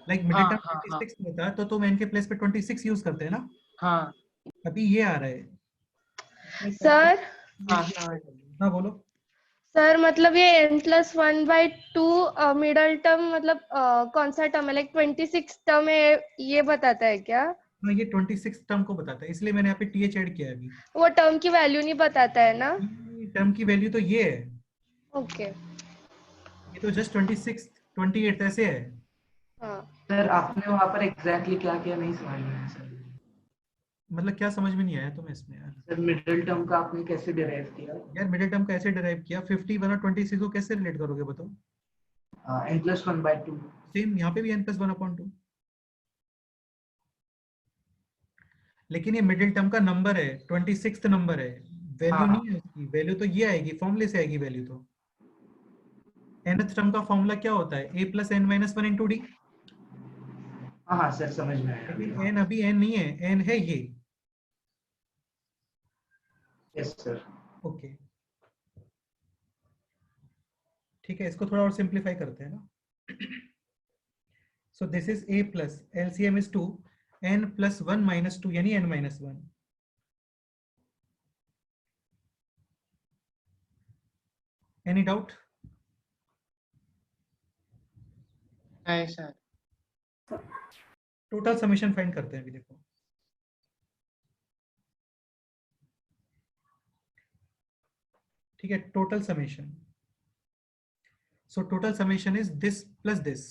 लाइक मिडिल हाँ, टर्म हाँ, 26 होता तो तुम n के प्लेस पे 26 यूज करते हैं ना, हाँ अभी ये आ रहा है। सर हाँ बोलो। सर मतलब ये n+1/2 मिडल टर्म मतलब कौन सा टर्म है, लाइक 26 टर्म है ये बताता है क्या? हाँ ये 26 टर्म को बताता है, इसलिए मैंने यहाँ पे th ऐड किया है अभी। वो टर्म की वैल्यू नहीं बताता है ना? टर्म की वैल्यू तो ये है, ओके ये तो जस्ट 26 28 ऐसे है। हाँ सर आपने वहाँ पर एग्जैक्टली क्या किया नहीं समझ में आया सर। मतलब क्या समझ में नहीं आया तुम्हें इसमें यार? सर मिडिल टर्म का आपने कैसे डिराइव किया? यार मिडिल टर्म कैसे डिराइव किया? 51 और 26 को कैसे रिलेट करोगे बताओ? n+1/2। सेम यहाँ पे भी n प्लस 1/2, लेकिन ये मिडिल टर्म का नंबर है, 26th नंबर है, वैल्यू नहीं है उसकी। वैल्यू तो ये आएगी, फॉर्मूले से आएगी वैल्यू तो। nth टर्म का फॉर्मूला क्या होता है? a plus n minus 1 into d. हाँ सर समझ में आया। लेकिन n अभी n नहीं है, n है ये। Yes sir. ओके ठीक है, इसको थोड़ा और सिंप्लीफाई करते हैं ना. So this is a plus LCM is 2 n plus 1 minus 2 यानी n माइनस 1. Any doubt? नहीं सर. टोटल समेशन फाइंड करते हैं अभी. देखो ठीक है, total summation. So total summation is this plus this.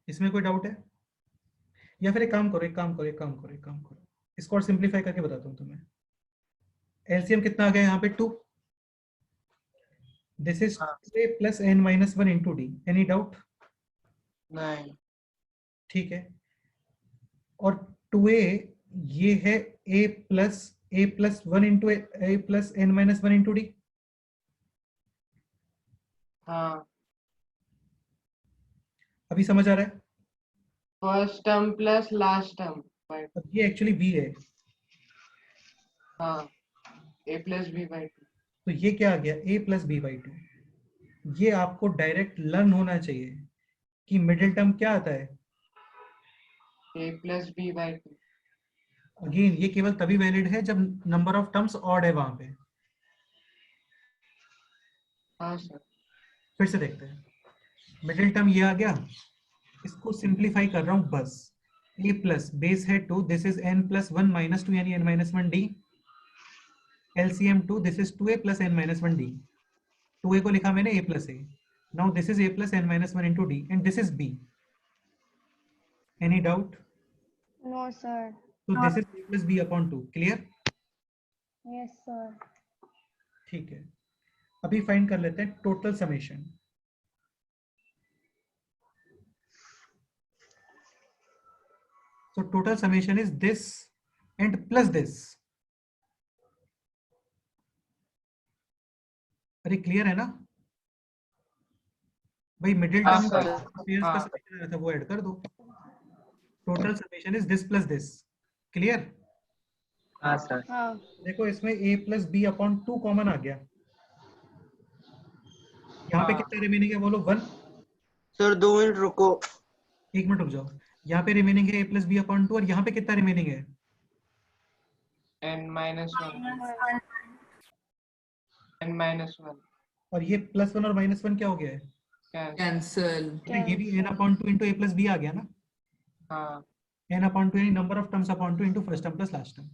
इसमें कोई डाउट है? या फिर एक काम करो, इसको और सिंप्लीफाई करके बताता हूँ तुम्हें. एलसीएम कितना आ गया यहाँ पे 2. This is a plus n minus 1 into d. Any doubt? नहीं. ठीक है, और 2a ये है a plus 1 into a plus n minus 1 into d. हाँ. अभी समझ आ रहा है? First term plus last term. अब ये एक्चुअली b है, हाँ. a plus b by 2. तो ये क्या आ गया a प्लस बी बाई 2. ये आपको डायरेक्ट लर्न होना चाहिए कि मिडिल टर्म क्या आता है. a plus b by 2. Again ये केवल तभी वैलिड है जब नंबर ऑफ टर्म्स ऑड है वहां पे. हाँ सर. फिर से देखते हैं. मिडिल टर्म ये आ गया, इसको सिंप्लीफाई कर रहा हूं बस. a प्लस बेस है 2, this is n plus 1 minus 2 यानी n minus 1 D. LCM 2, this is 2a plus n minus 1 D. 2a को लिखा मैंने a plus a. Now this is a plus n minus 1 into D and this is b. Any doubt? No, sir. तो this is a plus b upon 2. Clear? Yes, sir. ठीक है, अभी find कर लेते हैं total summation. So total summation is this and plus this. अरे clear है ना भाई? मिडिल हाँ, टर्म सर. पेयर्स का हाँ. समेशन आया था वो ऐड कर दो. Total summation is this plus this. Clear? हाँ सर. हाँ. देखो इसमें a plus B upon 2 common आ गया. यहाँ पे हाँ. कितना रिमेनिंग है बोलो? 1. सर 2 मिनट रुको. 1 मिनट रुक जाओ. यहाँ पे रिमेनिंग है a प्लस बी अपॉन 2 और यहाँ पे कितना रिमेनिंग है? n minus 1. n minus 1. और ये प्लस 1 और माइनस 1 क्या हो गया है? कैंसल. ये भी n upon 2 into a plus B आ गया ना. हाँ. n अपॉन 2 यानी number of terms upon 2 into first term plus last term.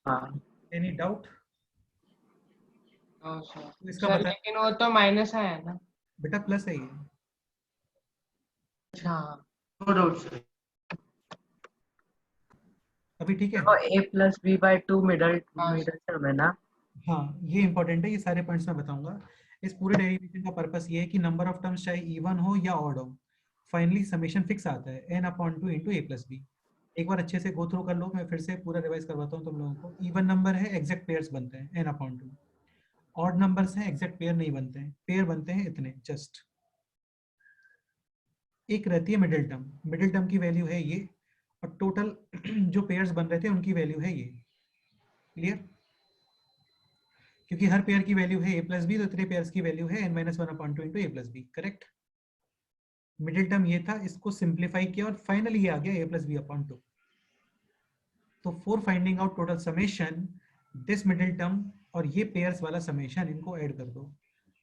हाँ. Any doubt? No sir. तो इसका सर मतलब लेकिन वो तो माइनस आया ना. बेटा प्लस है ये. हाँ. No doubt sir. अभी ठीक है? a plus b by 2 middle हाँ. टर्म है ना. हाँ, ये इंपॉर्टेंट है. ये सारे पॉइंट्स मैं बताऊंगा. इस पूरे डेरिवेशन का पर्पस ये है कि नंबर ऑफ टर्म्स चाहे इवन हो या ऑड हो, फाइनली समेशन फिक्स आता है n upon 2 into a plus b. एक बार अच्छे से गो थ्रू कर लो. मैं फिर से पूरा रिवाइज करवाता हूँ तुम लोगों को. इवन नंबर है एग्जैक्ट पेयर्स बनते हैं n अपॉन 2. ऑड नंबर्स हैं एग्जैक्ट पेयर नहीं बनते हैं. पेयर बनते हैं इतने जस्ट. एक रहती है मिडिल टर्म. मिडिल टर्म की वैल्यू है ये और टोटल जो पेयर्स बन रहे थे उनकी वैल्यू है ये. क्लियर? क्योंकि हर पेयर की वैल्यू है a प्लस बी, तो इतने पेयर्स की वैल्यू है n minus 1 upon 2 into a plus b. Correct? Middle term ये था, इसको सिंप्लीफाई किया और फाइनली ये आ गया a प्लस बी अपॉन 2. तो for finding out total summation, this middle term और ये पेयर्स वाला समेशन इनको ऐड कर दो.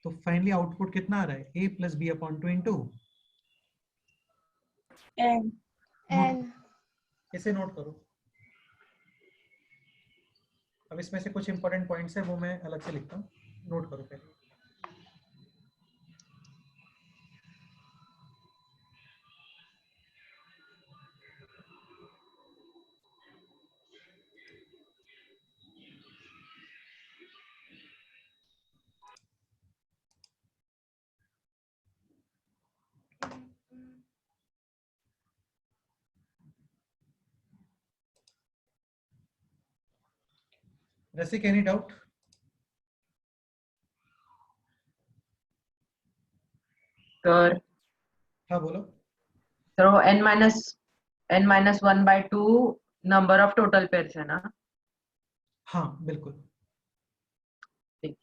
तो फाइनली आउटपुट कितना आ रहा है? a plus B upon 2 into n. N. इसे नोट करो. अब इसमें से कुछ इंपॉर्टेंट पॉइंट्स है वो मैं अलग से लिखता हूँ. नोट करो पहले. Rasik, any doubt? सर हाँ बोलो. सर वो n minus 1 by 2 number of total pairs है ना. हाँ बिल्कुल. ठीक.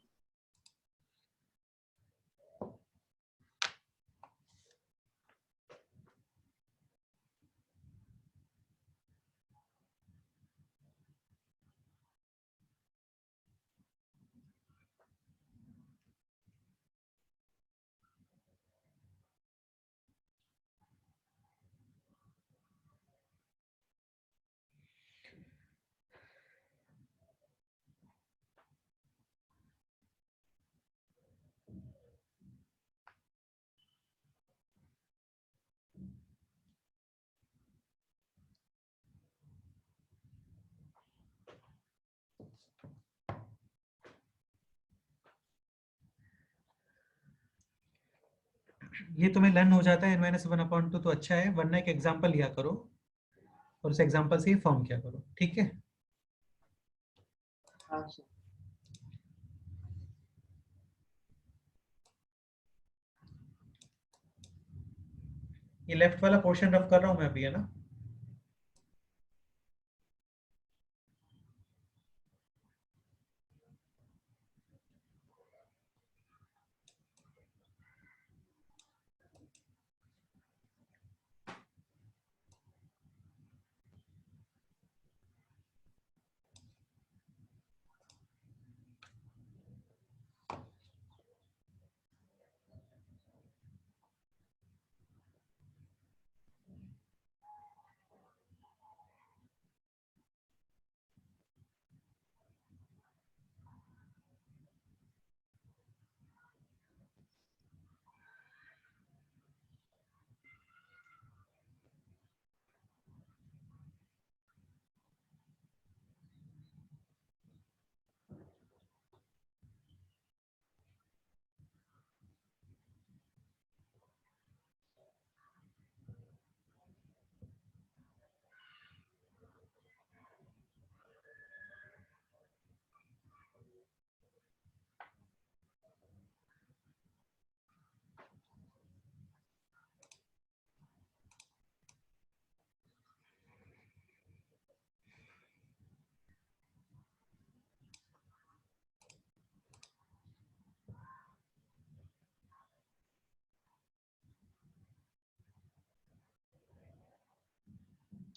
ये तुम्हें लर्न हो जाता है n-1/2 तो अच्छा है, वरना एक एग्जांपल लिया करो और उस एग्जांपल से ही फॉर्म किया करो, ठीक है। हाँ सर। ये लेफ्ट वाला पोर्शन रफ कर रहा हूं मैं अभी, है ना।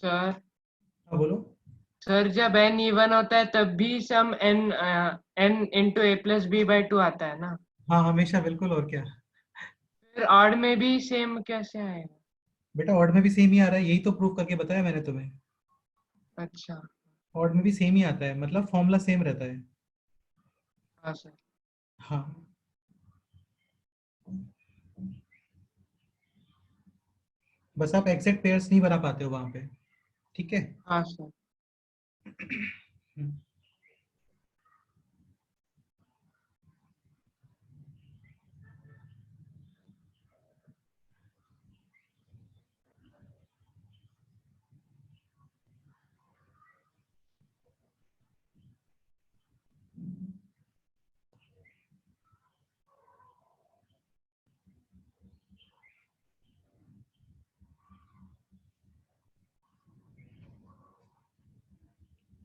सर हाँ बोलो। सर जब n इवन होता है तब भी सम n इंटू a+b/2 आता है ना? हाँ हमेशा, बिल्कुल, और क्या। फिर ऑड में भी सेम कैसे आएगा? बेटा ऑड में भी सेम ही आ रहा है, यही तो प्रूव करके बताया मैंने तुम्हें। अच्छा। ऑड में भी सेम ही आता है, मतलब फॉर्मूला सेम रहता है। हाँ सर। हाँ बस आप एग्जैक्ट पेयर्स नहीं बना पाते हो वहां पे, ठीक है। हाँ सर। हम्म।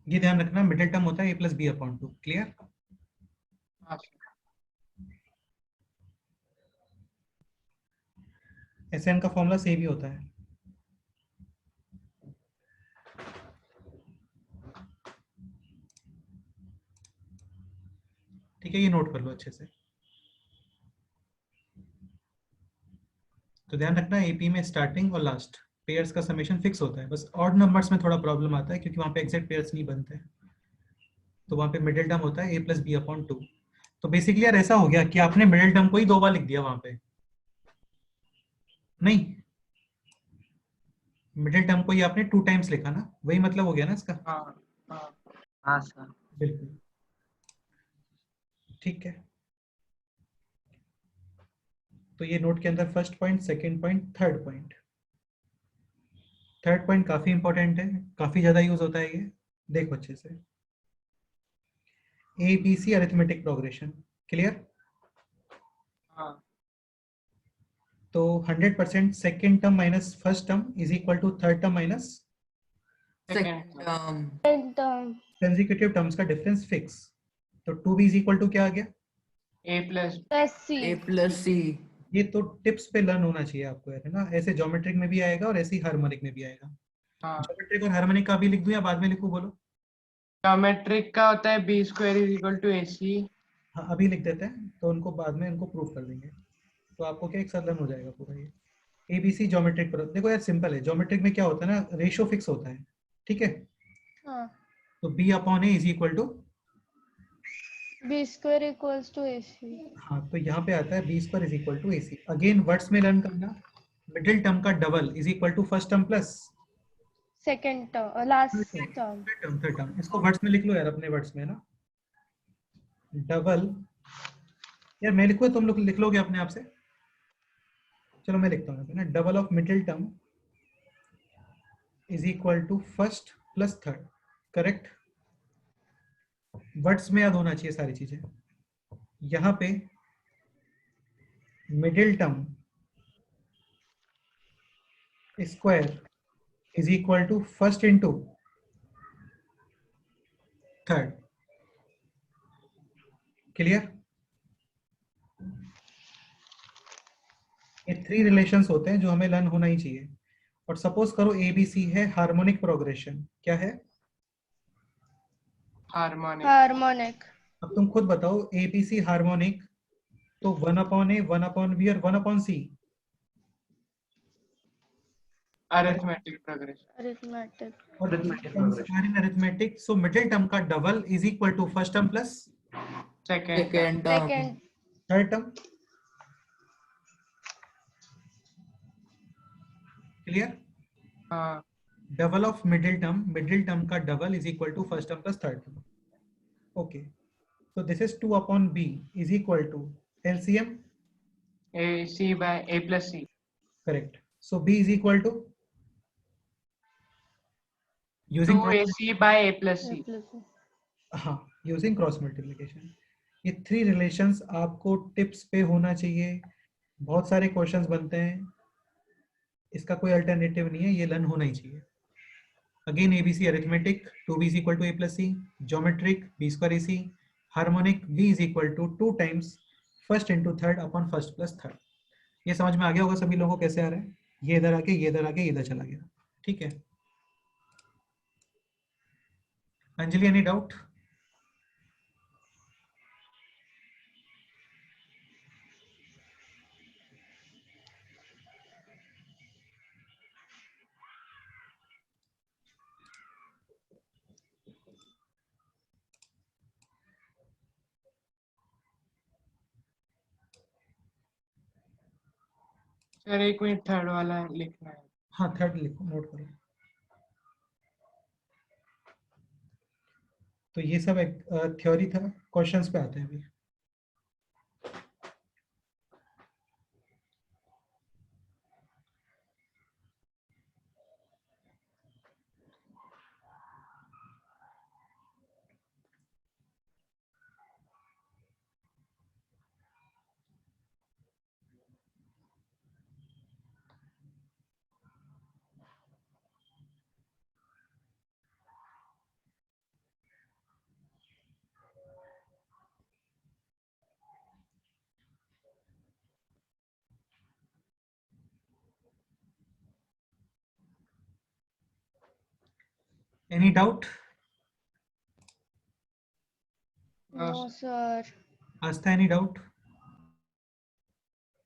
ये ध्यान रखना, मिडिल टर्म होता है a+b/2, क्लियर। हाँ सर। Sn का फॉर्मूला सेम ही होता है। ठीक है, ये नोट कर लो अच्छे से। तो ध्यान रखना, एपी में स्टार्टिंग और लास्ट पेयर्स का समेशन फिक्स होता है, बस ऑड नंबर्स में थोड़ा प्रॉब्लम आता है क्योंकि वहां पे एग्जैक्ट पेयर्स नहीं बनते, तो वहां पे मिडिल टर्म होता है a+b/2। तो बेसिकली यार ऐसा हो गया कि आपने मिडिल टर्म को ही 2 बार लिख दिया वहां पे, नहीं, मिडिल टर्म को ही आपने 2 टाइम्स लिखा ना, वही मतलब हो गया ना इसका। हाँ हाँ। हाँ सर। बिल्कुल, ठीक है। तो ये नोट के अंदर first point, second point, third point. Third point काफी इंपॉर्टेंट है, काफी ज्यादा यूज होता है ये, देखो अच्छे से। ABC arithmetic progression, clear. हाँ तो 100% second term minus first term is equal to third term minus second term consecutive terms का डिफरेंस फिक्स। तो 2b इज इक्वल टू क्या आ गया, +c a+c। ये तो टिप्स पे लर्न होना चाहिए आपको, है ना। ऐसे ज्योमेट्रिक में भी आएगा और ऐसे ही हार्मोनिक में भी आएगा। हाँ। ज्योमेट्रिक और हार्मोनिक का भी लिख दूं या बाद में लिखूं, बोलो। ज्योमेट्रिक का होता है b² = ac। हाँ अभी लिख देते हैं, तो उनको बाद में उनको प्रूव कर देंगे, तो आपको क्या एक साथ लर्न हो जाएगा पूरा ये। ABC ज्योमेट्रिक पर देखो यार, सिंपल है, ज्योमेट्रिक में क्या होता है ना, रेशियो फिक्स होता है, ठीक है। हाँ तो b/a is equal to, b² = ac। हाँ तो यहाँ पे आता है b² is equal to AC। Again words में लर्न करना, मिडिल टर्म का double is equal to first term plus second term, last term. Third term. इसको वर्ड्स में लिख लो यार, अपने वर्ड्स में ना, डबल। यार मैं लिखूँ तुम लोग लिख लोगे अपने आप से, चलो मैं लिखता हूँ यहाँ पे ना, double of middle term is equal to first plus third, correct. Words में याद होना चाहिए सारी चीजें। यहाँ पे middle term square is equal to first into third, clear. ये 3 रिलेशंस होते हैं जो हमें लर्न होना ही चाहिए। और सपोज करो एबीसी है हार्मोनिक प्रोग्रेशन, क्या है? हार्मोनिक। हार्मोनिक। अब तुम खुद बताओ, एबीसी हार्मोनिक तो 1/a 1/b और 1/c अरिथमेटिक प्रोग्रेशन। अरिथमेटिक। और अरिथमेटिक, सो मिडिल टर्म का double is equal to first term plus second. Second term second. Third term, clear. हाँ। डबल ऑफ मिडिल टर्म का double is equal to first term plus third term, okay. so this is 2/b is equal to LCM, AC by A plus C। correct। so b is equal to using 2AC by A plus C। हाँ, using cross multiplication. ये 3 relations आपको tips पे होना चाहिए। बहुत सारे questions बनते हैं, इसका कोई अल्टरनेटिव नहीं है, ये लर्न होना ही चाहिए। Again ABC arithmetic 2b is equal to a plus c, geometric b square ac, harmonic b is equal to 2 times first into third upon first plus third. ये समझ में आ गया होगा सभी लोगों को कैसे आ रहा है? ये इधर आके ये इधर आके ये इधर चला गया, ठीक है। Anjali, any doubt? सर एक मिनट, थर्ड वाला लिखना है। हाँ, थर्ड लिखो, नोट करो। तो ये सब एक थ्योरी था, क्वेश्चंस पे आते हैं अभी। Any doubt? No sir. Aastha, any doubt?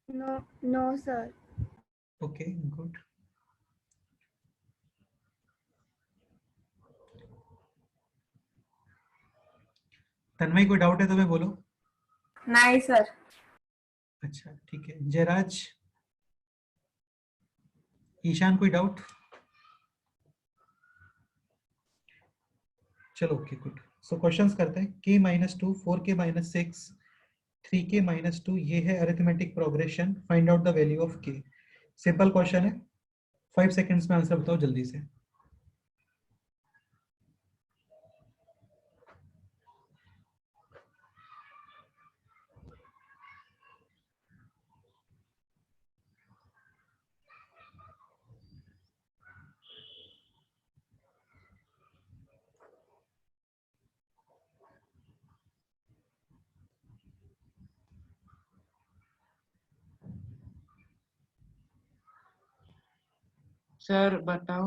No no sir. Okay, good. Tanmay, कोई डाउट है तो मैं बोलो। नहीं सर। अच्छा, ठीक है। जयराज, ईशान, कोई डाउट? चलो, ओके, गुड। सो क्वेश्चंस करते हैं। k - 2 4k - 6 3k - 2, ये है arithmetic progression. Find out the value of k। Simple question है, 5 सेकंड्स में आंसर बताओ जल्दी से। सर बताओ,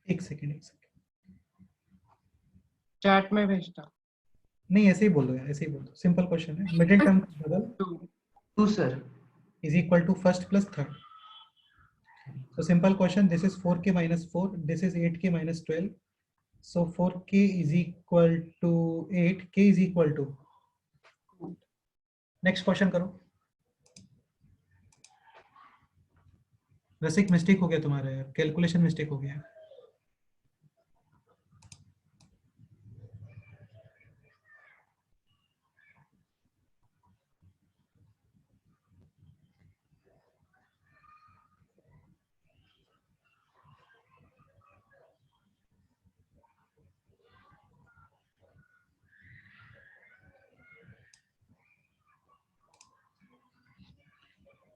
एक सेकंड। चैट में भेजता हूँ। नहीं, ऐसे ही बोलो यार, ऐसे ही बोलो। सिंपल क्वेश्चन है। मिडिल टर्म बदल 2 sir। Is equal to first plus third. So simple question, this is 4k minus 4, this is 8k minus 12. So 4k is equal to 8, k is equal to, next question करो। रसिक, mistake हो गया तुम्हारा यार, calculation mistake हो गया।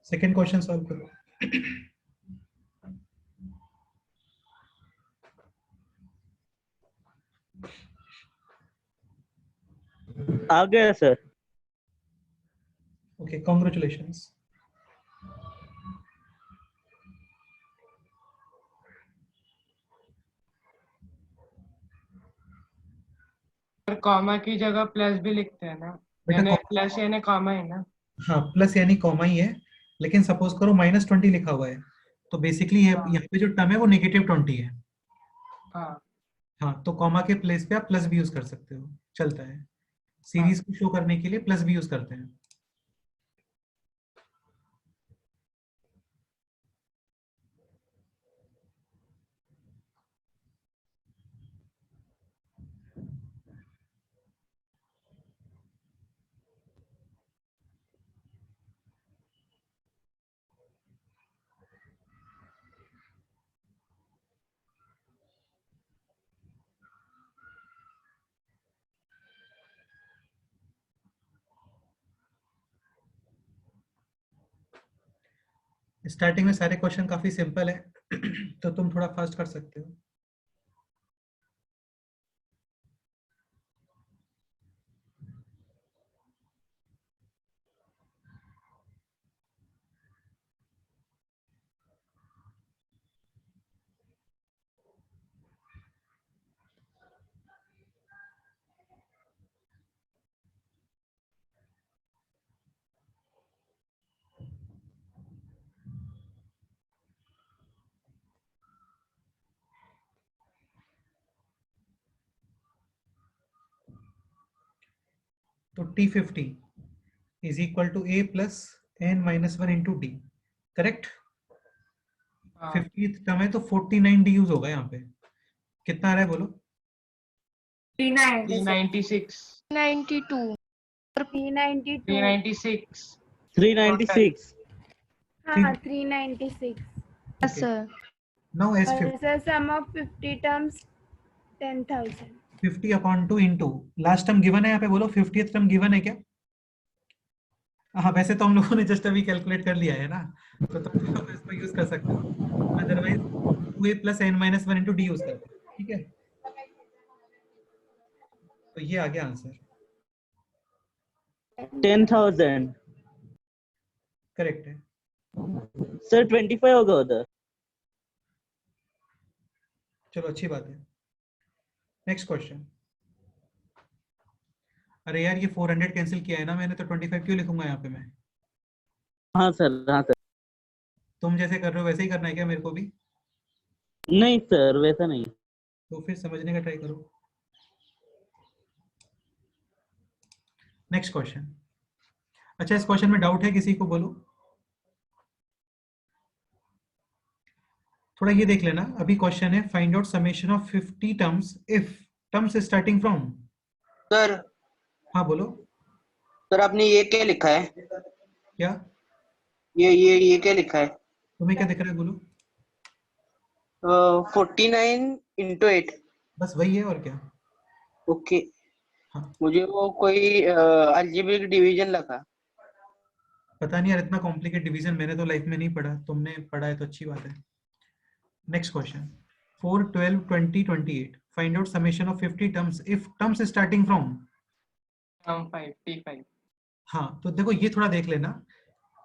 Second question solve करो। आ गया sir. Okay, congratulations. Comma की जगह प्लस भी लिखते हैं ना, बेटा यानी प्लस यानी कॉमा है ना। हाँ, प्लस यानी कॉमा ही है, लेकिन सपोज करो -20 लिखा हुआ है, तो बेसिकली हाँ। यहाँ पे जो टर्म है वो -20 है। हाँ हाँ, तो कॉमा के प्लेस पे आप प्लस भी यूज कर सकते हो, चलता है। सीरीज को शो करने के लिए प्लस भी यूज करते हैं। स्टार्टिंग में सारे क्वेश्चन काफी सिंपल है तो तुम थोड़ा फास्ट कर सकते हो। तो T50 is equal to A plus n-1 into D, correct. हाँ 50th टर्म है तो 49D यूज होगा यहाँ पे। कितना आ रहा है बोलो? 396 92 396 396। हाँ 396 sir. Now as sir sum of 50 terms 10,000 50 upon 2 into last term given है यहाँ पे, बोलो 50th टर्म गिवन है क्या? हाँ, वैसे तो हम लोगों ने जस्ट अभी कैलकुलेट कर लिया है ना, तो तुम तो इसको यूज कर सकते हो, otherwise 2A plus n-1 into D use करते हो, ठीक है। तो ये आ गया आंसर, 10,000 करेक्ट है। सर 25 होगा उधर। चलो अच्छी बात है। Next question. अरे यार, ये 400 कैंसिल किया है ना मैंने, तो 25 क्यों लिखूंगा यहाँ पे मैं? हाँ सर, हाँ सर। तुम जैसे कर रहे हो वैसे ही करना है क्या मेरे को भी? नहीं सर, वैसा नहीं। तो फिर समझने का ट्राई करो। Next question. अच्छा, इस क्वेश्चन में डाउट है किसी को? बोलो। थोड़ा ये देख लेना। अभी क्वेश्चन है find out summation of 50 terms if terms starting from. Sir हाँ बोलो। सर आपने ये क्या लिखा है? क्या? ये क्या लिखा है? तुम्हें क्या दिख रहा है बोलो? 49 इंटू 8। बस वही है, और क्या? ओके। हाँ, मुझे वो कोई अलजेब्रिक डिवीजन लगा। पता नहीं यार, इतना कॉम्प्लिकेट डिवीजन मैंने तो लाइफ में नहीं पढ़ा, तुमने पढ़ा है तो अच्छी बात है। Next question. 4, 12, 20, 28 find out summation of 50 terms if terms starting from. 55 हाँ, तो देखो ये थोड़ा देख लेना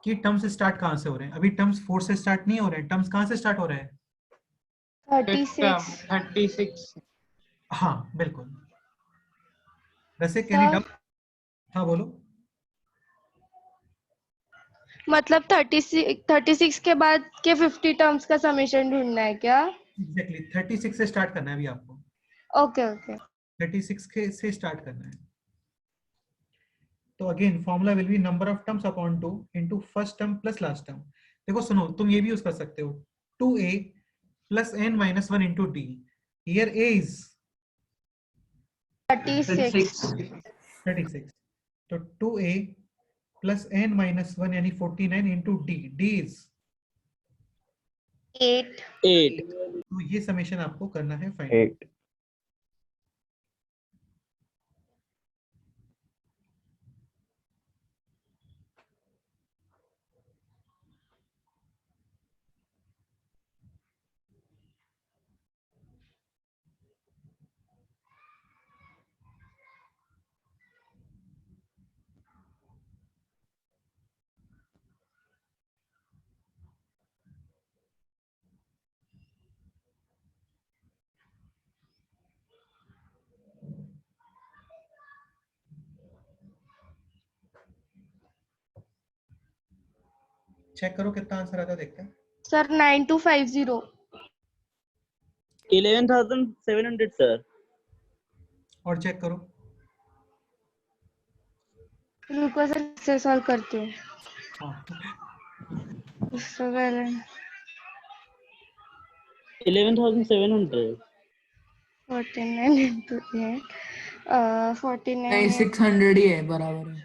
कि टर्म्स स्टार्ट कहाँ से हो रहे हैं। अभी टर्म्स 4 से स्टार्ट नहीं हो रहे हैं, टर्म्स कहाँ से स्टार्ट हो रहे हैं? 36 36 हाँ बिल्कुल। वैसे कैन डाउट? हाँ बोलो। मतलब 36 के बाद के 50 टर्म्स का समेशन ढूंढना है क्या? एग्जैक्टली 36 से स्टार्ट करना है अभी आपको। ओके ओके 36 के से स्टार्ट करना है। तो again formula will be number of terms upon 2 into first term plus last term. देखो सुनो, तुम ये भी यूज कर सकते हो 2A plus n-1 into D. Here A is 36, तो 2A प्लस n-1 यानी 49 इंटू डी, डी इज 8 8। तो ये समेशन आपको करना है फाइंड। 8। चेक करो कितना आंसर आता है, देखते हैं। सर 9250। 11,700 सर। और चेक करो। रुको सर, इससे सॉल्व करती हूँ। हाँ, इससे पहले 11,700। 49 into 8, 49 नहीं 600 ही है, बराबर है।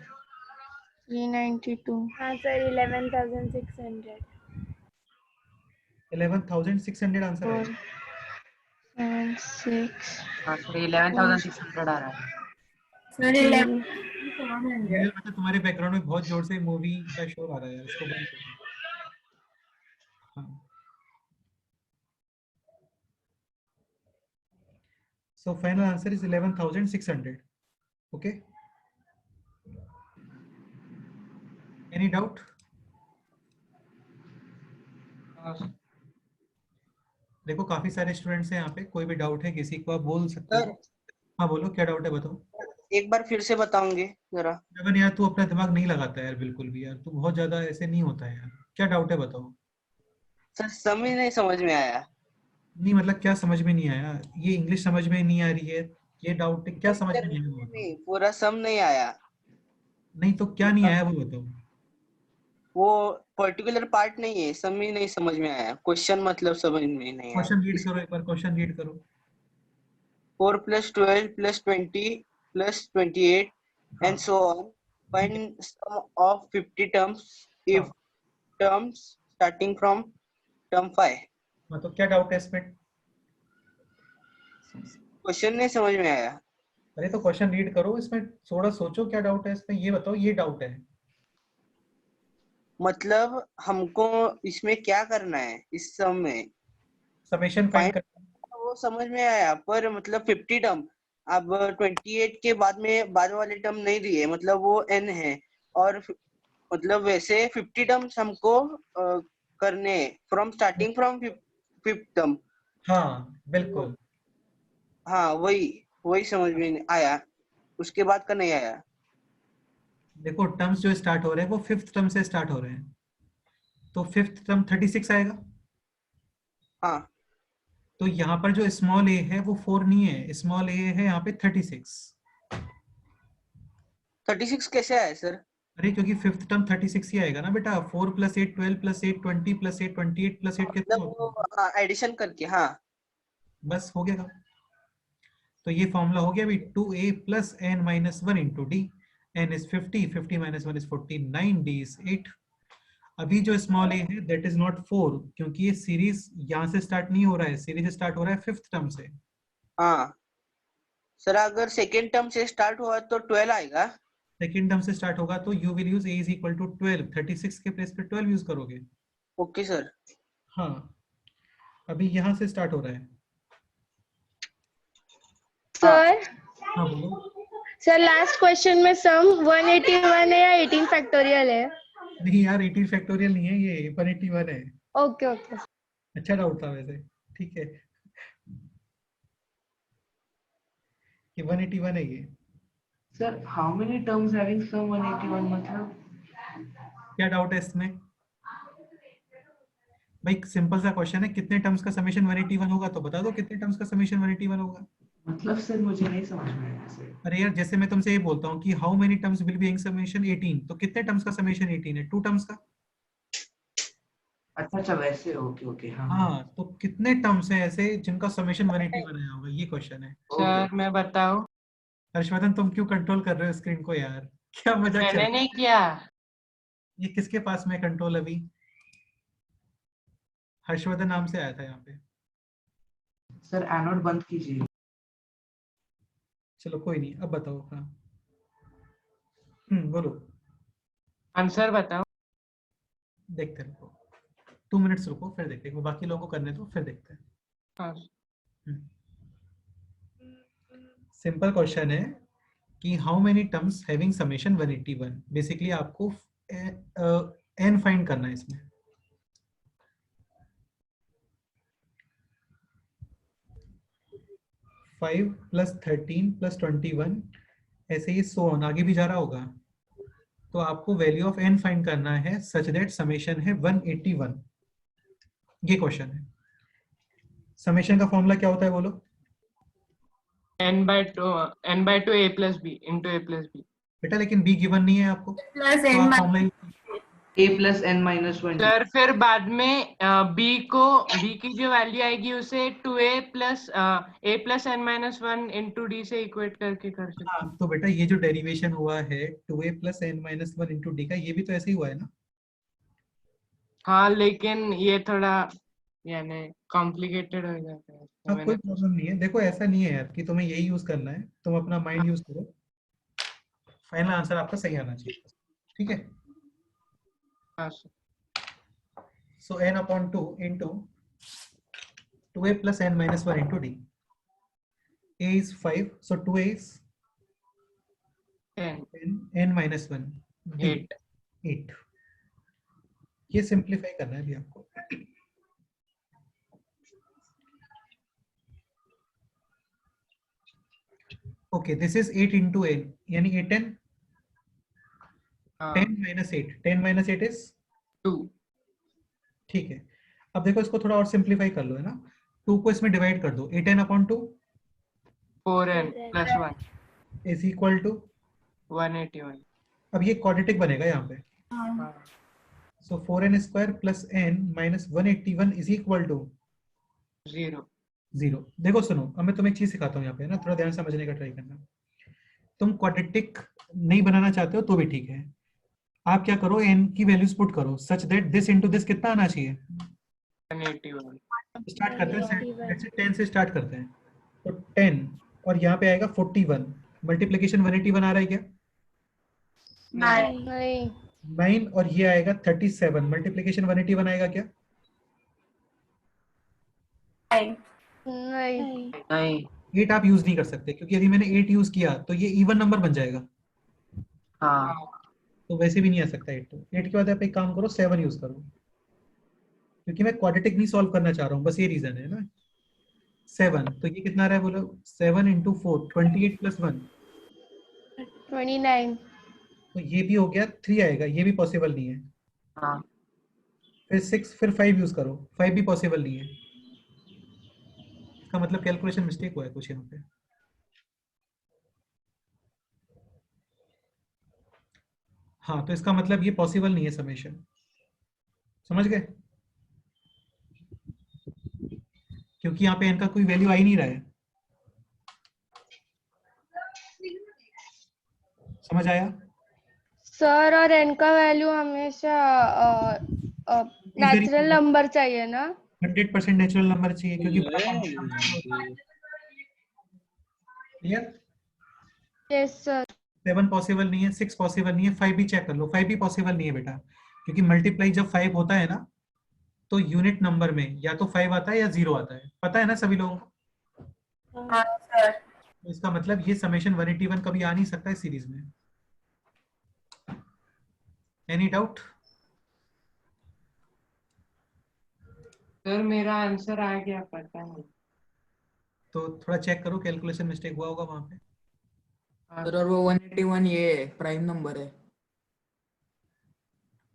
392। हाँ सर 11,600। 11,600 आंसर है। 4 7 6 हाँ सर 11,600 आ रहा है। सर 11 मुझे लगता है तुम्हारे बैकग्राउंड में बहुत जोर से मूवी का शोर आ रहा है यार, इसको बंद करो। हाँ, so final answer is 11,600. Okay, any doubt? देखो काफी सारे स्टूडेंट्स हैं यहाँ पे, कोई भी डाउट है किसी को आप बोल सकते सर हो। हाँ बोलो, क्या डाउट है बताओ। एक बार फिर से बताओगे जरा। जबन यार तू अपना दिमाग नहीं लगाता यार बिल्कुल भी यार, तू बहुत ज्यादा ऐसे नहीं होता है यार। क्या डाउट है बताओ। सर समझ नहीं समझ में आया। नहीं मतलब क्या समझ में नहीं आया, ये इंग्लिश समझ में नहीं आ रही है, ये डाउट है, क्या समझ में नहीं आया वो बताओ। नहीं पूरा सम नहीं आया। नहीं तो क्या नहीं आया वो बताओ। वो पर्टिकुलर पार्ट नहीं है, सम ही नहीं समझ में आया। क्वेश्चन मतलब समझ में नहीं आया। क्वेश्चन रीड करो एक बार, क्वेश्चन रीड करो। 4 + 12 + 20 + 28 and so on. Find sum of 50 terms if terms starting from term 5. हाँ तो क्या डाउट है इसमें। क्वेश्चन नहीं समझ में आया। अरे तो क्वेश्चन रीड करो, इसमें थोड़ा सोचो क्या डाउट है इसमें, ये बताओ ये डाउट है। मतलब हमको इसमें क्या करना है इस सम में। समेशन फाइंड कर। वो समझ में आया, पर मतलब 50 टर्म, अब 28 के बाद में बाद वाले टर्म नहीं दिए, मतलब वो n है। और मतलब वैसे 50 टर्म्स हमको करने from starting from 5th term. हाँ बिल्कुल। हाँ वही समझ में नहीं आया, उसके बाद का नहीं आया। देखो टर्म्स जो स्टार्ट हो रहे हैं वो 5th टर्म से स्टार्ट हो रहे हैं, तो 5th टर्म 36 आएगा। हाँ तो यहाँ पर जो स्मॉल a है वो 4 नहीं है, स्मॉल a है यहाँ पे 36। 36 कैसे आया सर। अरे क्योंकि 5th टर्म 36 ही आएगा ना बेटा। 4 + 8 12 + 8 20 + 8 28 + 8 कितना मतलब होता है। वो हाँ एडिशन करके हाँ। बस हो गया। तो ये फॉर्मूला हो गया अभी 2a + n - 1 × d। n is 50, 50 - 1 is 49, d is 8। अभी जो स्मॉल a है दैट इज नॉट 4, क्योंकि ये सीरीज यहाँ से स्टार्ट नहीं हो रहा है, सीरीज स्टार्ट हो रहा है 5th टर्म से। हाँ सर अगर सेकेंड टर्म से स्टार्ट हुआ तो 12 आएगा। सेकेंड टर्म से स्टार्ट होगा तो यू विल यूज a = 12, 36 के प्लेस पे 12 यूज करोगे। Okay sir. हाँ अभी यहाँ से स्टार्ट हो रहा है। सर हाँ बोलो। सर लास्ट क्वेश्चन में सम 181 है या 18 फैक्टोरियल है। नहीं यार 18 फैक्टोरियल नहीं है, ये 181 है। Okay okay. अच्छा डाउट था वैसे, ठीक है कि 181 है ये। Sir, how many terms having sum 181 मतलब? क्या डाउट है इसमें भाई, सिंपल सा क्वेश्चन है, कितने टर्म्स का समेशन 181 होगा, तो बता दो कितने टर्म्स का समेशन 181 होगा। मतलब सर मुझे नहीं समझ में आया सर। अरे यार जैसे मैं तुमसे ये बोलता हूँ कि how many terms will be having summation 18, तो कितने टर्म्स का समेशन 18 है, 2 टर्म्स का। अच्छा वैसे ओके ओके हाँ। हाँ तो कितने टर्म्स हैं ऐसे जिनका समेशन 181 आया होगा, ये क्वेश्चन है। सर मैं बताऊं, हर्षवर्धन तुम क्यों कंट्रोल कर रहे हो स्क्रीन को यार, क्या मजाक चल मैंने रहा है। नहीं किया। ये किसके पास में कंट्रोल अभी। हर्षवर्धन नाम से आया था यहाँ पे। सर एनोड बंद कीजिए। चलो कोई नहीं, अब बताओ। हाँ बोलो। आंसर बताओ। देखते रुको 2 मिनट्स रुको, फिर देखते हैं, बाकी लोगों को करने दो फिर देखते हैं। हाँ सिंपल क्वेश्चन है कि how many terms having summation 181। Basically आपको n फाइंड करना है इसमें। +5 + 13 + 21 ऐसे ही सो ऑन आगे भी जा रहा होगा। तो आपको वैल्यू ऑफ n फाइंड करना है सच दैट समेशन है 181। ये क्वेश्चन है। समेशन का फॉर्मूला क्या होता है बोलो? n by 2 a plus b into a plus b। बेटा लेकिन b गिवन नहीं है आपको, प्लस तो एन आप formula a plus n minus 1 sir फिर बाद में b की जो वैल्यू आएगी उसे 2a plus n minus 1 into d से इक्वेट करके कर सकते हैं। हाँ, तो बेटा ये जो डेरिवेशन हुआ है 2a plus n minus 1 into d का, ये भी तो ऐसे ही हुआ है ना? हाँ लेकिन ये थोड़ा यानी कॉम्प्लिकेटेड हो जाता है। हाँ, कोई प्रॉब्लम नहीं है। देखो ऐसा नहीं है यार कि तुम्हें यही यूज करना है, तुम अपना माइंड यूज करो, फाइनल आंसर आपका सही आना चाहिए। ठीक है, हाँ sir. so n upon 2 into 2a plus n minus 1 into d. A is 5, so 2a is 10 n minus 1, d 8 8। ये सिंप्लीफाई करना है अभी आपको। Okay, this is 8 into n, यानी 8n, 10 minus 8, 10 minus 8 is 2। ठीक है, अब देखो इसको थोड़ा और सिंप्लीफाई कर लो, है ना? 2 को इसमें डिवाइड कर दो, 8n upon 2 4n plus 1 is equal to 181। अब ये क्वाड्रेटिक बनेगा यहाँ पे, so 4n square plus n minus 181 is equal to 0। 0। देखो सुनो, अब मैं तुम्हें एक चीज सिखाता हूँ यहाँ पे, ना थोड़ा ध्यान समझने का ट्राई करना। तुम क्वाड्रेटिक नहीं बनाना चाहते हो तो भी ठीक है, आप क्या करो, n की वैल्यूज पुट करो such that this into this कितना आना चाहिए। 181। स्टार्ट करते हैं, let's say 10 से स्टार्ट करते हैं, तो 10 और यहाँ पे आएगा 41, मल्टीप्लिकेशन 181 आ रहा है क्या? नहीं 9 और ये आएगा 37, मल्टीप्लिकेशन 181 आएगा क्या? नहीं 8 आप यूज नहीं कर सकते क्योंकि यदि मैंने 8 यूज किया तो ये इवन नंबर बन जाएगा, हाँ तो वैसे भी नहीं आ सकता 8। तो 8 के बाद आप एक काम करो, 7 यूज करो, क्योंकि मैं क्वाड्रेटिक नहीं सॉल्व करना चाह रहा हूँ, बस ये रीजन है ना। 7, तो ये कितना आ रहा है बोलो? 7 into 4 28 plus 1, 29 तो ये भी हो गया, 3 आएगा, ये भी पॉसिबल नहीं है। हाँ फिर 6, फिर 5 यूज करो, 5 भी पॉसिबल नहीं है। इसका मतलब कैलकुलेशन मिस्टेक हुआ है कुछ यहाँ पे। हाँ, तो इसका मतलब ये पॉसिबल नहीं है समेशन, समझ गए? क्योंकि यहाँ पे n का कोई वैल्यू आ ही नहीं रहा है। समझ आया? सर, और n का वैल्यू हमेशा नेचुरल नंबर चाहिए ना? 100% नेचुरल नंबर चाहिए, क्योंकि क्लियर? Yes sir. 7 पॉसिबल नहीं है, 6 पॉसिबल नहीं है, 5 भी चेक कर लो, 5 भी पॉसिबल नहीं है बेटा, क्योंकि मल्टीप्लाई जब 5 होता है ना तो यूनिट नंबर में या तो 5 आता है या 0 आता है, पता है ना सभी लोगों को? हाँ सर। तो इसका मतलब ये समेशन 181 कभी आ नहीं सकता है सीरीज में। Any doubt? सर मेरा आंसर आ गया, पता नहीं। तो थोड़ा चेक करो, कैलकुलेशन मिस्टेक हुआ होगा वहां पे। सर और वो 181 ये प्राइम नंबर है।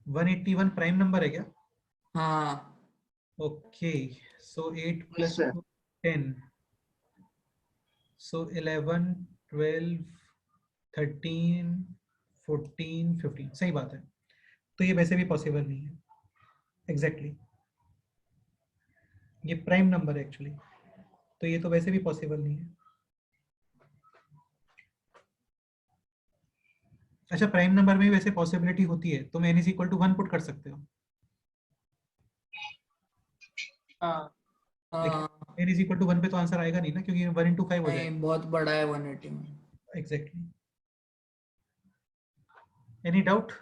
181 प्राइम नंबर है क्या? हाँ ओके, सो 8 plus 2 10, so 11 12 13 14 15, सही बात है। तो ये वैसे भी पॉसिबल नहीं है एग्जैक्टली, ये प्राइम नंबर है एक्चुअली, तो ये तो वैसे भी पॉसिबल नहीं है। अच्छा, प्राइम नंबर में वैसे पॉसिबिलिटी होती है, तुम n = 1 पुट कर सकते हो, लेकिन n = 1 पे तो आंसर आएगा नहीं ना, क्योंकि 1 into 5 हो जाएगा। नहीं, बहुत बड़ा है 181। एग्जैक्टली। Any doubt?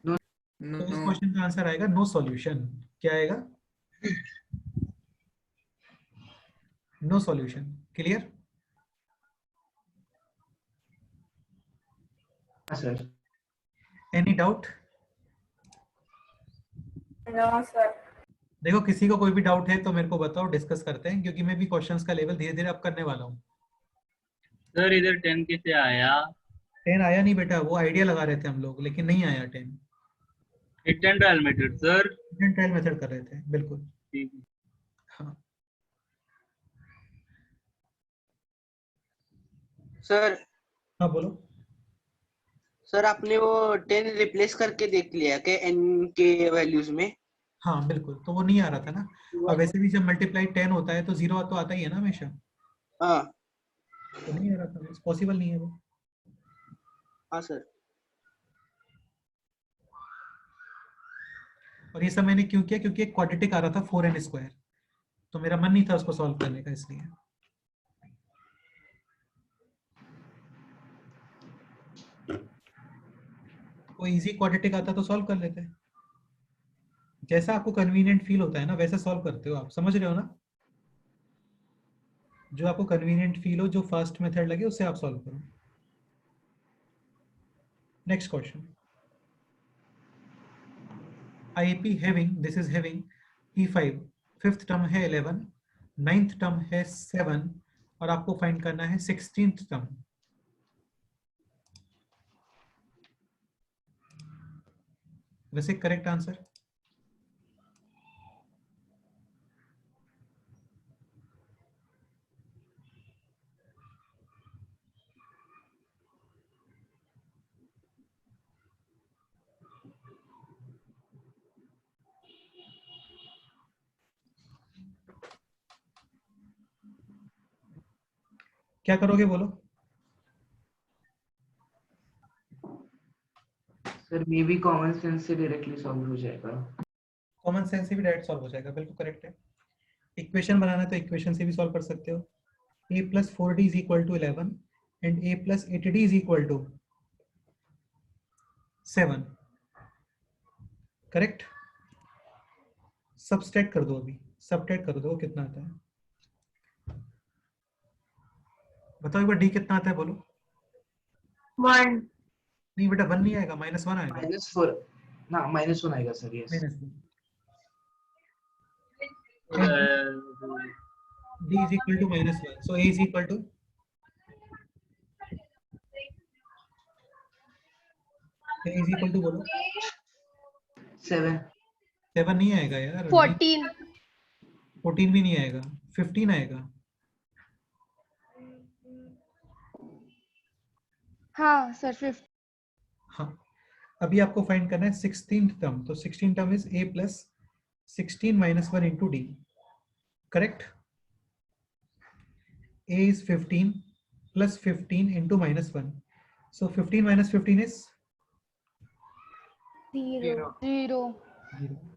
तो इस क्वेश्चन का आंसर आएगा नो सॉल्यूशन। क्या आएगा? No solution. Clear? Sir. Any doubt? No sir. देखो, किसी को कोई भी डाउट है तो मेरे को बताओ, डिस्कस करते हैं, क्योंकि मैं भी क्वेश्चंस का लेवल धीरे धीरे अप करने वाला हूँ। सर इधर 10 कैसे आया? 10 आया नहीं बेटा, वो आइडिया लगा रहे थे हम लोग, लेकिन नहीं आया 10। Hit and trial method sir. Trial method कर रहे थे, बिल्कुल। ठीक है। हाँ सर हाँ बोलो। सर आपने वो 10 रिप्लेस करके देख लिया क्या n के वैल्यूज में? हाँ बिल्कुल, तो वो नहीं आ रहा था ना। और वैसे भी जब मल्टीप्लाई 10 होता है तो 0 तो आता ही है ना हमेशा, हाँ तो नहीं आ रहा था, पॉसिबल नहीं है वो। हाँ सर। और ये सब मैंने क्यों किया, क्योंकि एक क्वाड्रेटिक आ रहा था 4n², तो मेरा मन नहीं था उसको सॉल्व करने का, इसलिए। कोई इजी क्वाड्रेटिक आता तो सॉल्व कर लेते। जैसा आपको कन्वीनियंट फील होता है ना वैसा सॉल्व करते हो आप, समझ रहे हो ना? जो आपको कन्वीनियंट फील हो, जो फास्ट मेथड लगे, उससे आप सॉल्व करो। Next question. IAP having, this is having P5, fifth term है 11, नाइन्थ टर्म है 7, और आपको फाइंड करना है 16th टर्म। वैसे करेक्ट आंसर क्या करोगे बोलो? Sir may be common sense से डायरेक्टली सॉल्व हो जाएगा। कॉमन सेंस से भी डायरेक्ट सॉल्व हो जाएगा, बिल्कुल करेक्ट है। इक्वेशन बनाना है तो इक्वेशन से भी सॉल्व कर सकते हो। a + 4d = 11 and a + 8d = 7, correct. Subtract कर दो, अभी सबट्रैक्ट कर दो, कितना आता है बताओ एक बार। d कितना आता है बोलो? 1। नहीं बेटा 1 नहीं आएगा, -1 आएगा। -4 ना, -1 आएगा सर, यस। -1 और, d is equal to -1, so a is equal to बोलो। 7 7 नहीं आएगा यार, 14। 14 भी नहीं आएगा, 15 आएगा। हाँ सर 15। हाँ, अभी आपको फाइंड करना है 16th टर्म, तो 16th term is a + 16 - 1 into d, correct. a is 15 + 15 into -1, so 15 - 15 is 0। 0।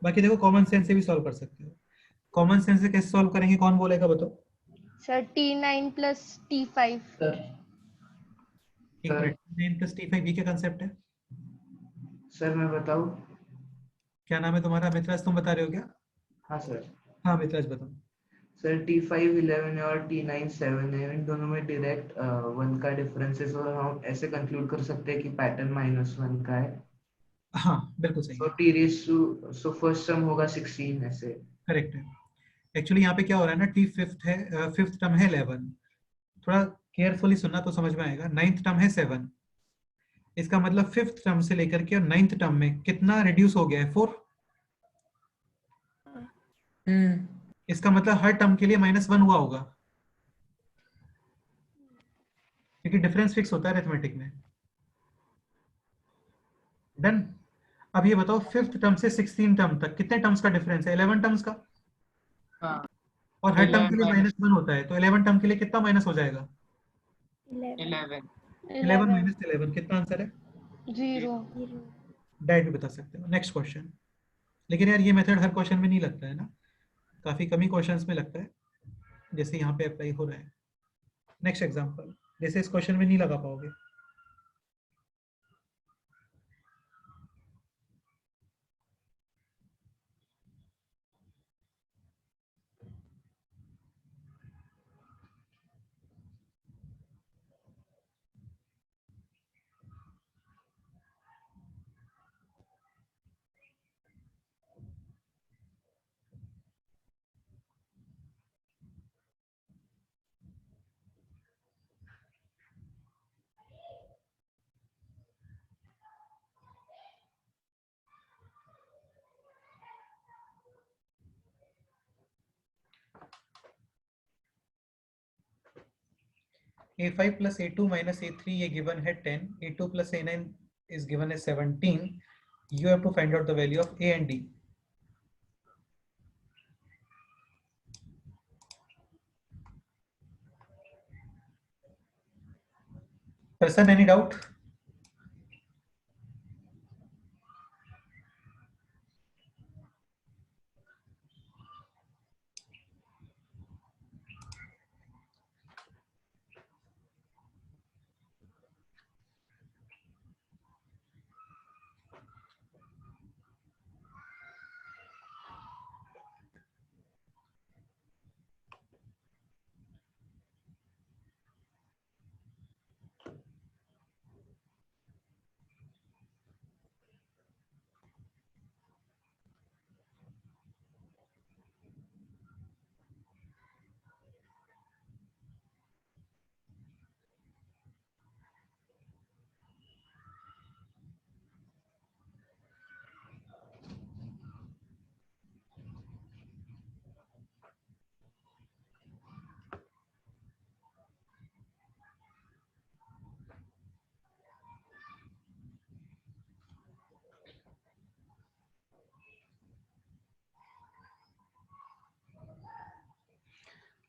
बाकी देखो कॉमन सेंस से भी सॉल्व कर सकते हो। कॉमन सेंस से कैसे सॉल्व करेंगे, कौन बोलेगा बताओ? Sir T9 + T5। सर एक मिनट, 9 + T5 ये क्या कंसेप्ट है? सर मैं बताऊं? क्या नाम है तुम्हारा? मित्राज तुम बता रहे हो क्या? हाँ सर। हाँ मित्राज बताओ। सर T5 11 है और T9 7 है, इन दोनों में डायरेक्ट 1 का डिफरेंस है, और हम ऐसे कंक्लूड कर सकते हैं कि पैटर्न -1 का है। हाँ बिल्कुल सही सो है, सो फर्स्ट टर्म होगा 16 ऐसे। करेक्ट है। एक्चुअली यहाँ पे क्या हो रहा है ना, टी फिफ्थ है, फिफ्थ टर्म है 11, थोड़ा केयरफुली सुनना तो समझ में आएगा। नाइन्थ टर्म है 7, इसका मतलब फिफ्थ टर्म से लेकर के और नाइन्थ टर्म में कितना रिड्यूस हो गया है? 4। इसका मतलब हर टर्म के लिए -1 हुआ होगा, क्योंकि डिफरेंस फिक्स होता है अरिथमेटिक में। डन। अब ये बताओ, फिफ्थ टर्म से 16 टर्म तक कितने टर्म्स का डिफरेंस है? 11 टर्म्स का। हाँ और हर टर्म के 11 लिए -1 होता है, तो 11 टर्म के लिए कितना माइनस हो जाएगा? 11 11 - 11 कितना आंसर है? 0। डायरेक्ट भी बता सकते हो। Next question. लेकिन यार ये मेथड हर क्वेश्चन में नहीं लगता है ना, काफी कमी क्वेश्चंस में लगता है, जैसे यहाँ पे अप्लाई हो रहा है। नेक्स्ट एग्जांपल, जैसे इस क्वेश्चन में नहीं लगा पाओगे। A5 plus A2 minus A3 ये given है 10, A2 plus A9 is given as 17. You have to find out the value of A and D. Person, any doubt?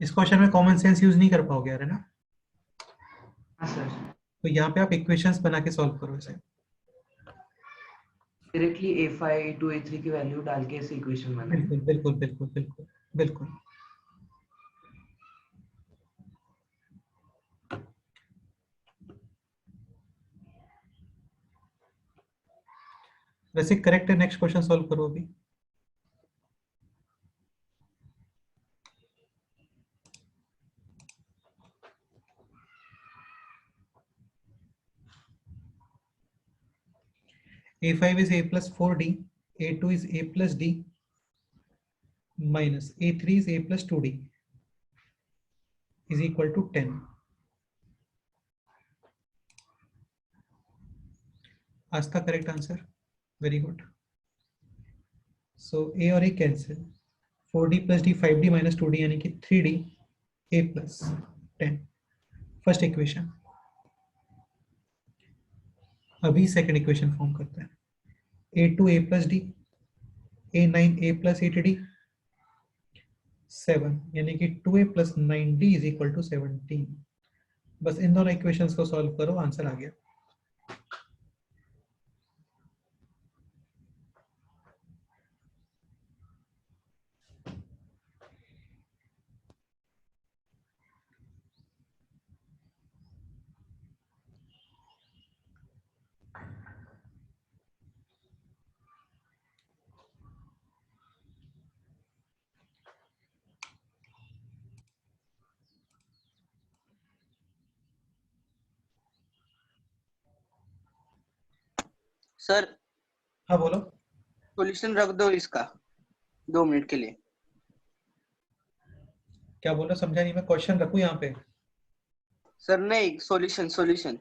इस क्वेश्चन में कॉमन सेंस यूज नहीं कर पाओगे यार, है ना? हाँ सर, तो यहाँ पे आप इक्वेशंस बना के सॉल्व करो इसे। डायरेक्टली A5 A2 A3 की वैल्यू डाल के इसे इक्वेशन बनाएं। बिल्कुल बिल्कुल बिल्कुल बिल्कुल बिल्कुल। वैसे करेक्ट है, नेक्स्ट क्वेश्चन सॉल्व करो अभी। A5 is A plus 4D, A2 is A plus D, minus A3 is A plus 2D is equal to 10. Ask the correct answer. Very good. So A और A cancel. 4D plus D 5D minus 2D यानी कि 3D A plus 10. First equation. अभी second equation form करते हैं. A2 A plus D, A9 A plus 8D, 7 यानी कि 2A plus 9D is equal to 17. बस इन दोनों इक्वेशंस को सॉल्व करो, आंसर आ गया। सर हाँ बोलो। सॉल्यूशन रख दो इसका 2 मिनट के लिए। क्या बोल रहे, समझा नहीं मैं। क्वेश्चन रखूं यहाँ पे? सर नहीं, सॉल्यूशन सॉल्यूशन।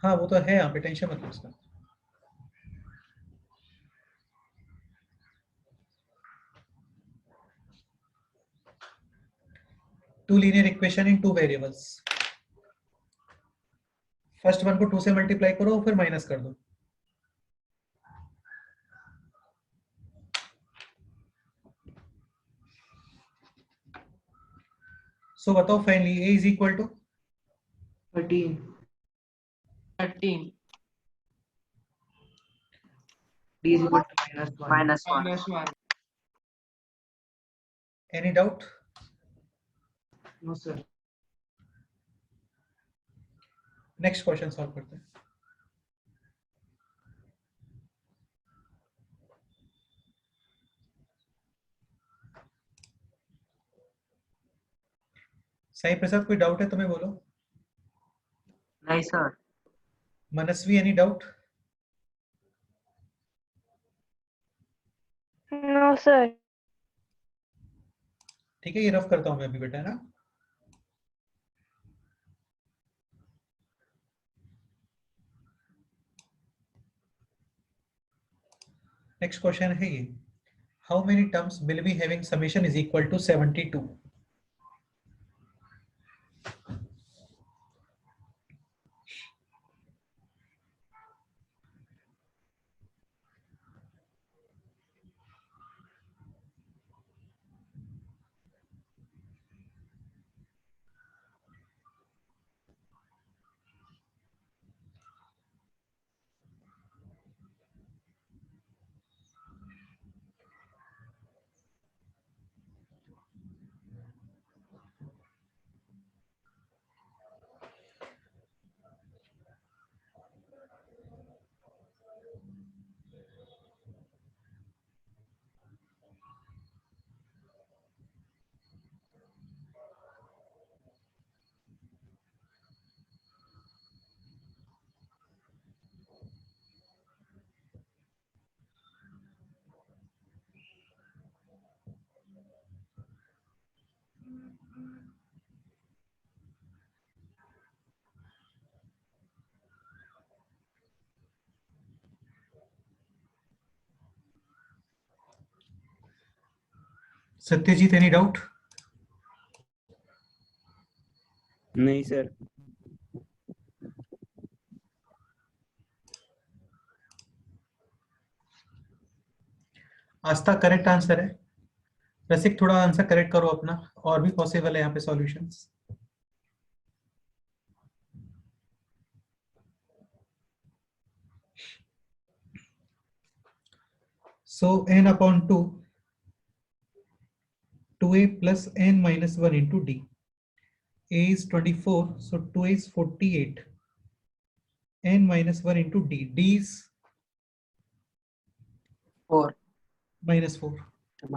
हाँ वो तो है यहाँ पे, टेंशन मत लो इसका। Two linear equation in two variables. First one को 2 से मल्टीप्लाई करो, फिर माइनस कर दो। सो बताओ finally A is equal to 13 D is equal to -1. Any doubt? No sir. Next question solve करते हैं। साई प्रसाद कोई डाउट है तुम्हें, बोलो। नहीं sir. Manasvi any doubt? No sir. ठीक है, ये रफ करता हूं मैं अभी बेटा, है ना। नेक्स्ट क्वेश्चन है ये, how many terms will be having summation is equal to 72? Satyajit, any doubt? नहीं सर। आस्था करेक्ट आंसर है। रसिक, थोड़ा आंसर करेक्ट करो अपना, और भी पॉसिबल है यहाँ पे solutions. So n upon 2, 2a plus n minus 1 into d. A is 24, so 2a is 48. N minus 1 into d. D is 4 minus 4.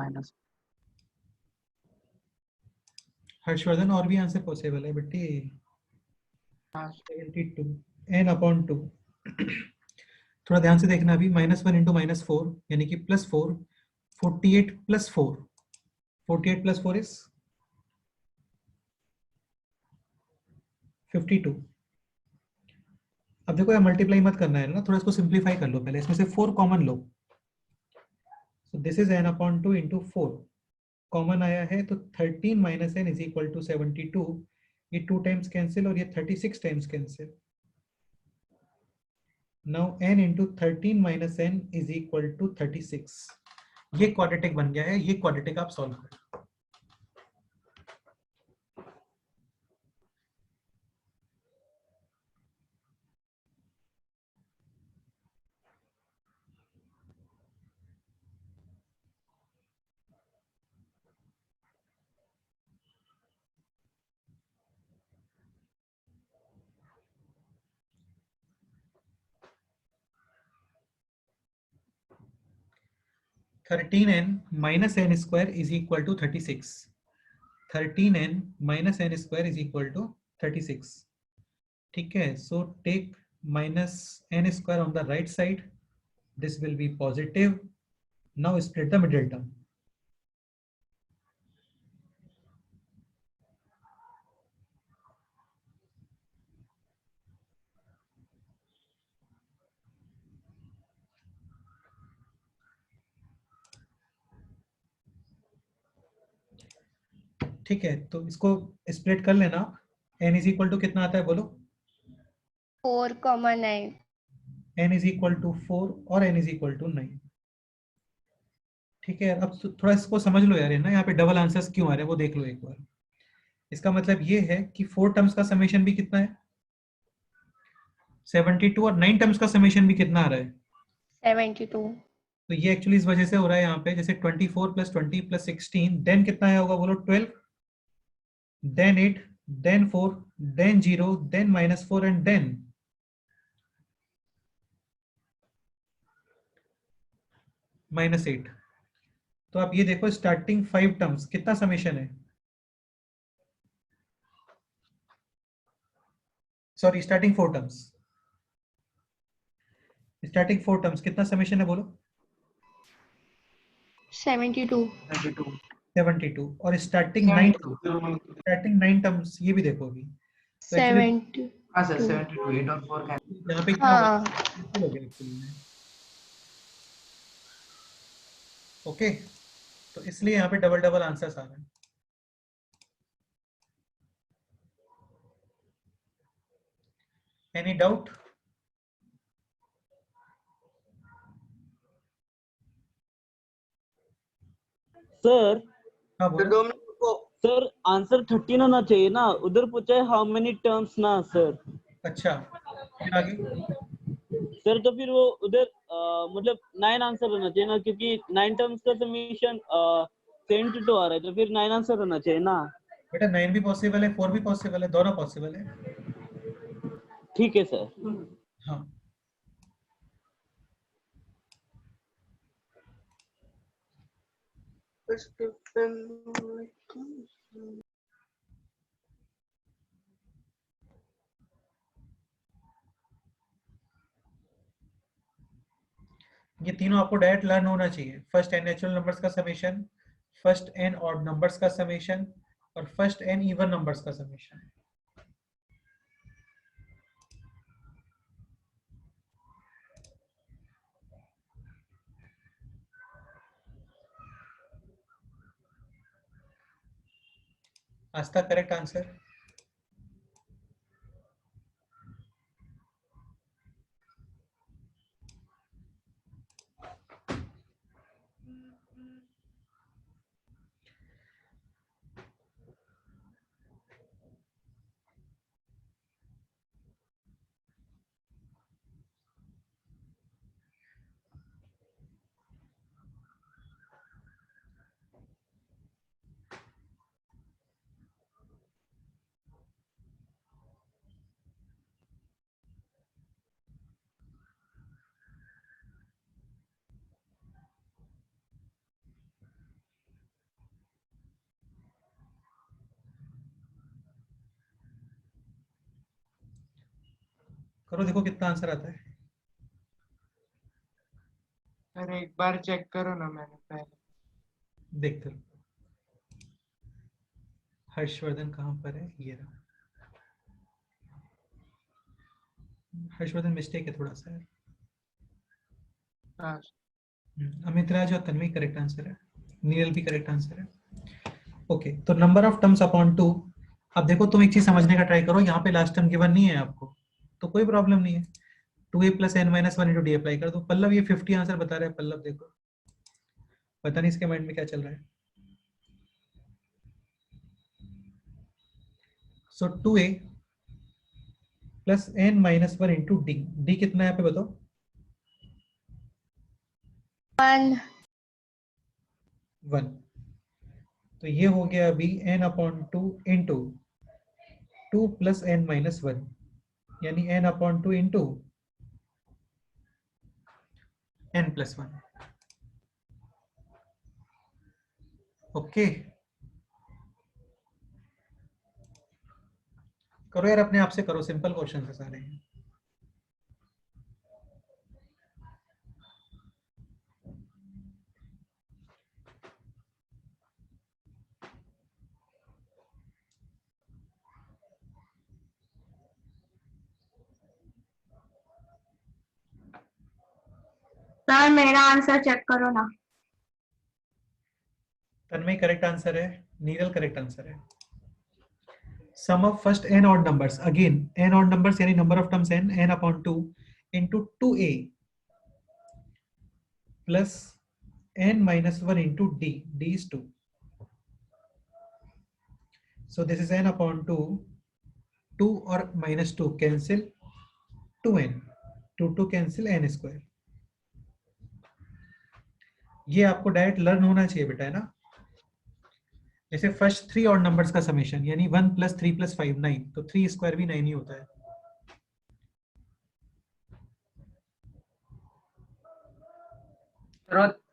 minus. Harshvardhan, और भी आंसर पॉसिबल है बेटी। 72 n upon 2. थोड़ा ध्यान से देखना अभी, -1 into -4 यानी कि +4, 48 plus 4, 48 plus 4 is 52। अब देखो, यार मल्टीप्लाई मत करना है ना, थोड़ा इसको सिंप्लीफाई कर लो पहले, इसमें से 4 common low. So this is n upon 2 into 4, common आया है तो 13 minus n is equal to 72। ये 2 टाइम्स कैंसिल और ये 36 times cancel. Now n into 13 minus n is equal to 36। ये क्वाड्रेटिक बन गया है, ये क्वाड्रेटिक आप सॉल्व करो। Thirteen n minus n square is equal to 36। 13n minus n square is equal to 36। ठीक है, so take minus n square on the right side, this will be positive। now split the middle term। ठीक है, तो इसको split कर लेना। n is equal to कितना आता है बोलो? 4,9। n इज इक्वल टू 4 और n इज इक्वल टू 9। ठीक है, अब थोड़ा इसको समझ लो यार, है ना, यहाँ पे डबल आंसर्स क्यों आ रहे हैं वो देख लो एक बार। इसका मतलब ये है कि 4 टर्म्स का समेशन भी कितना है? 72, और 9 टर्म्स का समेशन भी कितना आ रहा है? 72। तो ये एक्चुअली इस वजह से हो रहा है यहाँ पे, जैसे 24 + 20 + 16, देन कितना आया होगा बोलो? 12, then 8, then 4, then 0, then -4 and then -8। तो आप ये देखो, स्टार्टिंग 5 टर्म्स कितना समेशन है? Sorry, starting 4 terms, starting 4 terms कितना समेशन है बोलो? 72। 72। और स्टार्टिंग 9 टर्म्स ये भी देखो अभी, तो एक्चुअली 72। हाँ सर, 72, 8 और 4 यहाँ पे क्या हाँ। हो गया एक्चुअली में। ओके, तो इसलिए यहाँ पे डबल डबल आंसर्स आ रहे हैं। Any doubt? सर हाँ तो बोलो। 2 मिनट रुको। सर आंसर 13 होना चाहिए ना, उधर पूछा है हाउ मेनी टर्म्स ना सर। अच्छा, फिर आगे? सर तो फिर वो उधर मतलब 9 आंसर होना चाहिए ना, क्योंकि 9 टर्म्स का समीशन 72 आ रहा है, तो फिर 9 आंसर होना चाहिए ना। बेटा 9 भी पॉसिबल है, 4 भी पॉसिबल है, दोनों पॉसिबल है। ठीक है सर। हाँ, ये तीनों आपको डायरेक्ट लर्न होना चाहिए। फर्स्ट n नेचुरल नंबर्स का summation, first n odd numbers का समेशन, और फर्स्ट n इवन नंबर्स का समेशन। आस्था करेक्ट आंसर? करो, देखो कितना आंसर आता है। सर एक बार चेक करो ना, मैंने पहले देखते रहो। हर्षवर्धन कहाँ पर है? ये रहा। हर्षवर्धन मिस्टेक है थोड़ा सा। हाँ अमित राज और तन्वी करेक्ट आंसर है। नीरल भी करेक्ट आंसर है। ओके, तो नंबर ऑफ टर्म्स अपॉन 2। अब देखो तुम एक चीज समझने का ट्राई करो, यहाँ पे लास्ट टर्म गिवन नहीं है आपको, तो कोई प्रॉब्लम नहीं है। 2a + n - 1 × d अप्लाई कर दो। पल्लव ये 50 आंसर बता रहा है। पल्लव देखो, पता नहीं इसके माइंड में क्या चल रहा है। सो 2a + n - 1 × d। d कितना है यहाँ पे बताओ? 1 1। तो ये हो गया अभी n/2 इंटू 2 + n - 1, यानी n/2 इंटू n + 1। ओके, करो यार, अपने आप से करो, सिंपल क्वेश्चन है सारे। सर मेरा आंसर चेक करो ना। तन्मय करेक्ट आंसर है। नीरल करेक्ट आंसर है। Sum of first n odd numbers, again n odd numbers यानी number of terms n, n/2 into 2a plus n - 1 into d, d is 2. So this is n/2, 2 और -2 cancel, 2n, 2 cancel, n²। ये आपको direct learn होना चाहिए बेटा, है ना। जैसे फर्स्ट 3 ऑड नंबर्स का समेशन, यानी 1 + 3 + 5 9, तो 3² भी 9 ही होता है।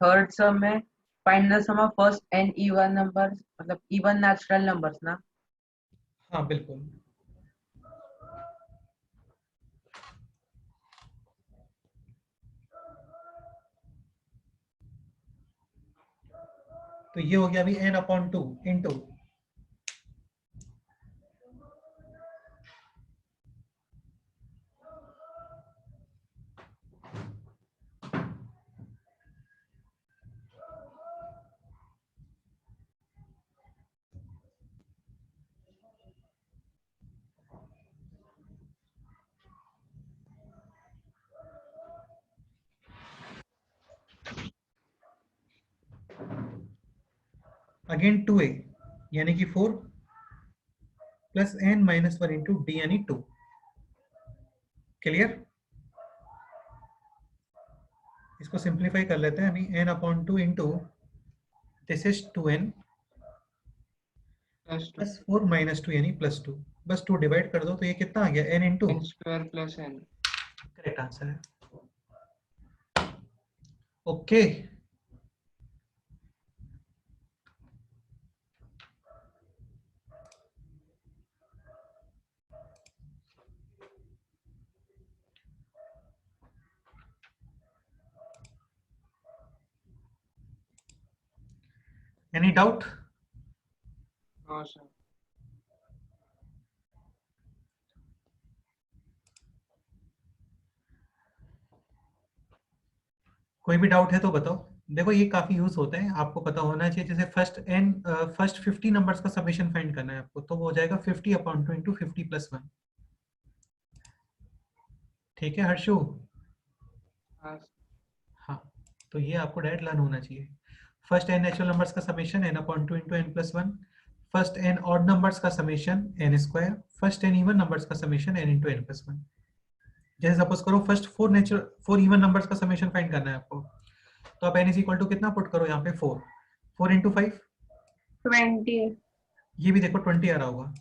थर्ड सम में find the sum of first n even numbers, मतलब इवन नेचुरल नंबर्स ना। हाँ बिल्कुल। तो ये हो गया अभी n/2 इंटू अगेन 2a यानी कि 4 प्लस n - 1 इंटू d यानी 2। क्लियर? इसको सिंप्लीफाई कर लेते हैं अभी। n/2 into this is 2n plus 4 - 2 यानी +2। बस 2 डिवाइड कर दो तो ये कितना आ गया? n into n² + n। Correct answer है। Okay, any doubt? हाँ सर। कोई भी डाउट है तो बताओ, देखो ये काफी यूज होते हैं, आपको पता होना चाहिए। जैसे फर्स्ट 50 नंबर्स का समेशन फाइंड करना है आपको, तो वो हो जाएगा 50 अपॉन 2 इंटू 50 प्लस 1। ठीक है हर्षु? हाँ, तो ये आपको डायरेक्ट लर्न होना चाहिए। फर्स्ट n नेचुरल नंबर्स का summation n upon 2 into n plus 1। First n odd numbers का summation n square. First n even numbers का summation n into n plus 1। जैसे सपोज करो फर्स्ट 4 इवन नंबर्स का summation find करना है आपको, तो आप n इज इक्वल टू कितना पुट करो यहाँ पे 4 इंटू 5 20। ये भी देखो 20 आ रहा होगा।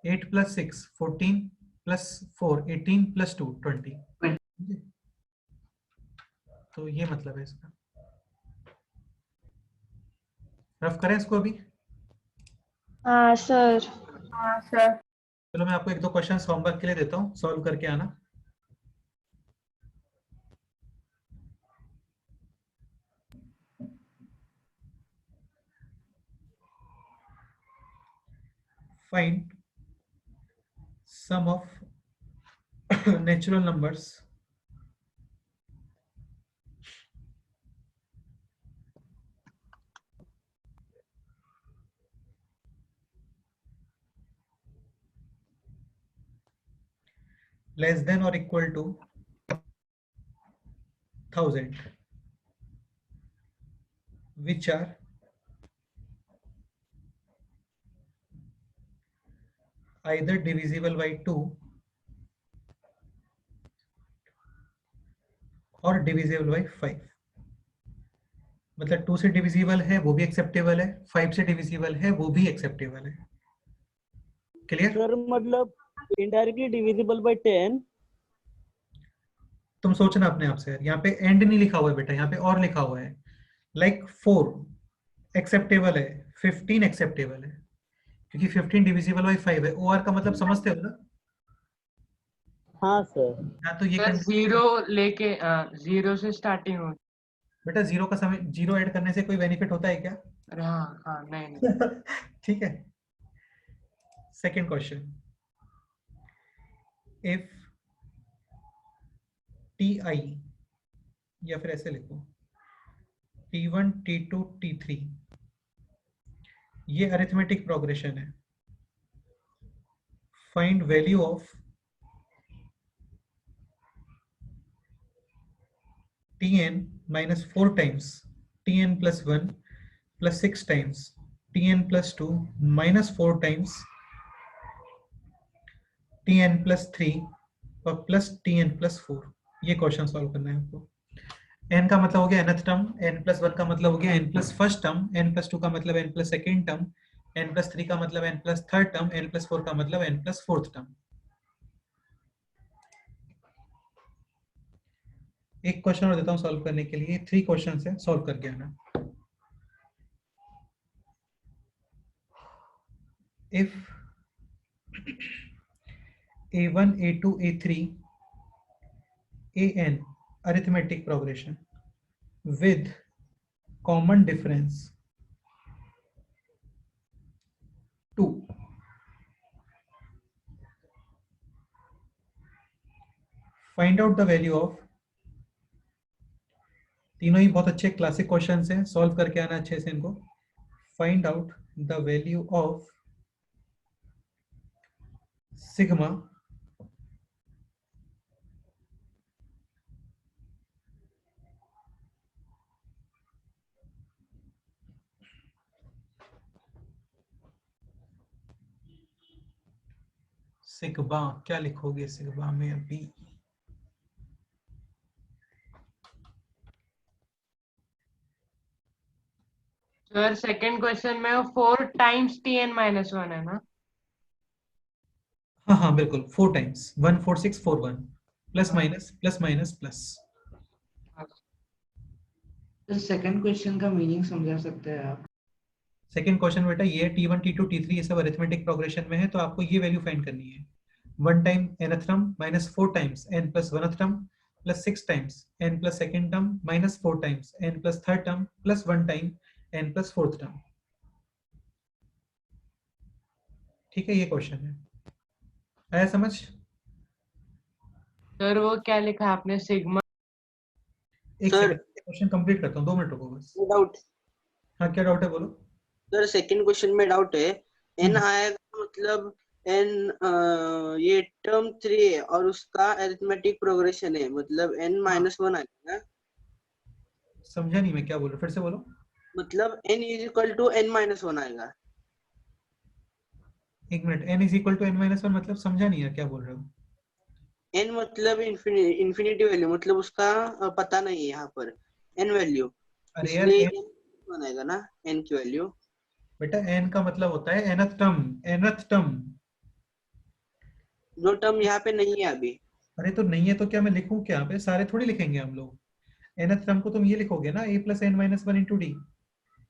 8 प्लस 6 14 प्लस 4 18 प्लस 2 20। तो ये मतलब है इसका। रफ करें इसको अभी? हाँ सर। हाँ सर। चलो मैं आपको 1-2 क्वेश्चन होमवर्क के लिए देता हूँ, सॉल्व करके आना। Find sum of natural numbers less than or equal to 1000 which are either divisible by 2 और डिविजिबल बाय 5। मतलब 2 से डिविजिबल है वो भी एक्सेप्टेबल है, 5 से डिविजिबल है वो भी एक्सेप्टेबल है। क्लियर? सर मतलब इनडायरेक्टली डिविजिबल बाय 10। तुम सोचना अपने आप से यार, यहाँ पे एंड नहीं लिखा हुआ है बेटा, यहाँ पे और लिखा हुआ है। लाइक 4 एक्सेप्टेबल है, 15 एक्सेप्टेबल है, क्योंकि 15 डिविजिबल बाय 5 है। ओआर का मतलब समझते हो ना? हाँ सर। हाँ, तो ये सर जीरो लेके 0 से स्टार्टिंग हो। बेटा जीरो का समय, जीरो ऐड करने से कोई बेनिफिट होता है क्या? अरे हाँ हाँ नहीं। ठीक है। सेकंड क्वेश्चन, इफ ti या फिर ऐसे लिखो t1 t2 t3 ये अरिथमेटिक प्रोग्रेशन है। Find value of tn minus 4 times tn plus 1 plus 6 times tn plus 2 minus 4 times tn plus 3 और plus tn plus 4। ये क्वेश्चन सॉल्व करना है आपको। n का मतलब हो गया nth टर्म, n plus 1 का मतलब हो गया n plus first term, n plus 2 का मतलब n plus second term, n plus 3 का मतलब n plus third term, n plus 4 का मतलब n plus फोर्थ टर्म। एक क्वेश्चन और देता हूं सॉल्व करने के लिए, 3 क्वेश्चन है, सॉल्व करके आना। If a1 a2 a3 an arithmetic progression with common difference 2, find out the value of, तीनों ही बहुत अच्छे क्लासिक क्वेश्चंस हैं, सॉल्व करके आना अच्छे से इनको। Find out the value of sigma sigma क्या लिखोगे सिग्मा में अभी? सर सेकंड क्वेश्चन में 4 टाइम्स tn माइनस 1 है ना? हाँ हाँ बिल्कुल, 4 times 1 4 6 4 1 plus minus plus minus plus. Second question का मीनिंग समझा सकते हैं आप? सेकंड क्वेश्चन बेटा ये t1 t2 t3 ये सब अरिथमेटिक प्रोग्रेशन में है, तो आपको ये वैल्यू फाइंड करनी है। 1 time nth term minus 4 times n plus 1th term plus 6 times n plus second term minus 4 times n plus third term plus 1 time n plus fourth term. ठीक है, ये क्वेश्चन है, आया समझ? सर वो क्या लिखा आपने सिग्मा? एक Sir. सेकंड, क्वेश्चन कंप्लीट करता हूँ, 2 मिनट रुको बस। डाउट हाँ क्या डाउट है बोलो। सर, सेकंड क्वेश्चन में डाउट है, n आएगा मतलब n ये टर्म 3 है और उसका अरिथमेटिक प्रोग्रेशन है, मतलब n -1 आएगा ना, समझा नहीं मैं क्या बोल रहा हूँ, फिर से बोलो। मतलब n = n-1 आएगा। एक मिनट, n = n-1 मतलब समझा नहीं है क्या बोल रहे हो। n मतलब इन्फिनिटी वैल्यू, मतलब उसका पता नहीं है यहाँ पर n वैल्यू, अरे यार इसलिए n, n आएगा ना n की वैल्यू। बेटा n का मतलब होता है nth टर्म, nth टर्म। जो टर्म यहाँ पे नहीं है अभी। अरे तो नहीं है तो क्या मैं लिखूं क्या, यहाँ पे सारे थोड़ी लिखेंगे हम लोग। nth टर्म को तुम ये लिखोगे ना a + n-1 × d।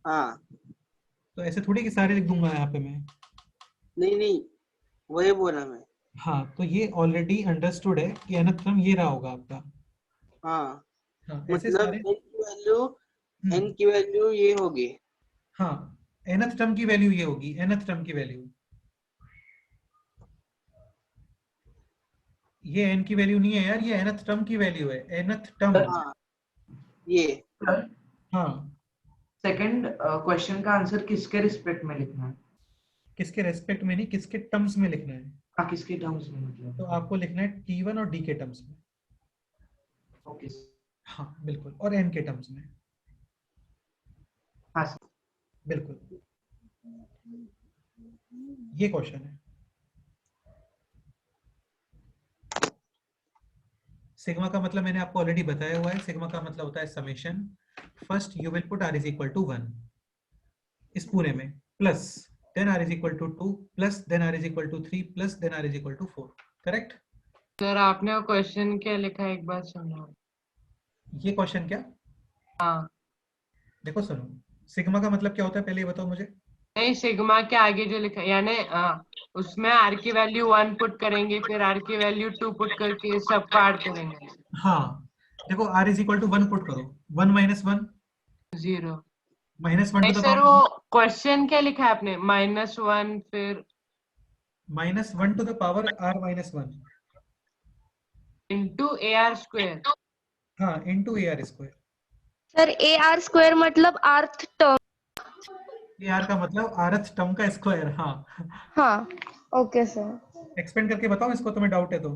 हाँ, तो ऐसे थोड़ी कि सारे लिख दूंगा यहाँ पे मैं। नहीं वही बोला मैं। हाँ तो ये ऑलरेडी अंडरस्टूड है कि nth टर्म ये रहा होगा आपका। हाँ, हाँ ऐसे मतलब सारे। n की वैल्यू ये होगी। हाँ nth टर्म की वैल्यू ये होगी, nth टर्म की वैल्यू। ये n की वैल्यू नहीं है यार, ये nth टर्म की वैल्यू है, nth टर्म। हाँ, ये हाँ सेकंड क्वेश्चन का आंसर किसके रिस्पेक्ट में लिखना है? किसके रेस्पेक्ट में नहीं, किसके टर्म्स में लिखना है। हाँ, किसके टर्म्स में मतलब? तो आपको लिखना है t1 और d के टर्म्स में। ओके। हाँ बिल्कुल, और n के टर्म्स में। हाँ सर। बिल्कुल, ये क्वेश्चन है। सिग्मा का मतलब मैंने आपको ऑलरेडी बताया हुआ है, सिग्मा का मतलब होता है summation. First you will put r = 1 इस पूरे में, plus then r = 2 plus then r = 3 plus then r = 4। Correct. Sir आपने वो क्वेश्चन क्या लिखा है एक बार सुना। ये क्वेश्चन क्या, हाँ देखो सुनो, सिग्मा का मतलब क्या होता है पहले ये बताओ मुझे। नहीं, सिग्मा के आगे जो लिखा है यानी उसमें r की वैल्यू 1 पुट करेंगे, फिर r की वैल्यू 2 पुट करके सबका ऐड करेंगे। हाँ देखो r = 1 पुट करो, 1 - 1 0 -1 नहीं to the सर, power वो क्वेश्चन क्या लिखा है आपने, -1 फिर -1 to the power r -1। Into AR²। हाँ इंटू AR²। सर AR² मतलब अर्थ टर्म। AR का मतलब rth टर्म का स्क्वायर। हाँ हाँ ओके सर। एक्सपेंड करके बताओ इसको, तुम्हें डाउट है तो।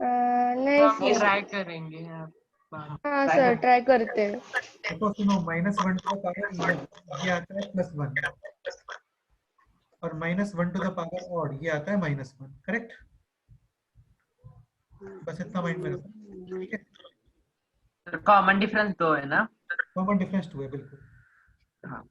नहीं हम सर। ट्राई करेंगे आप। हाँ सर ट्राई करते हैं। देखो सुनो, -1 to the power even ये आता है +1, और -1 to the power odd ये आता है -1। करेक्ट, बस इतना माइंड में रखो, ठीक है। कॉमन डिफरेंस 2 है ना? कॉमन डिफरेंस 2 है बिल्कुल। हाँ।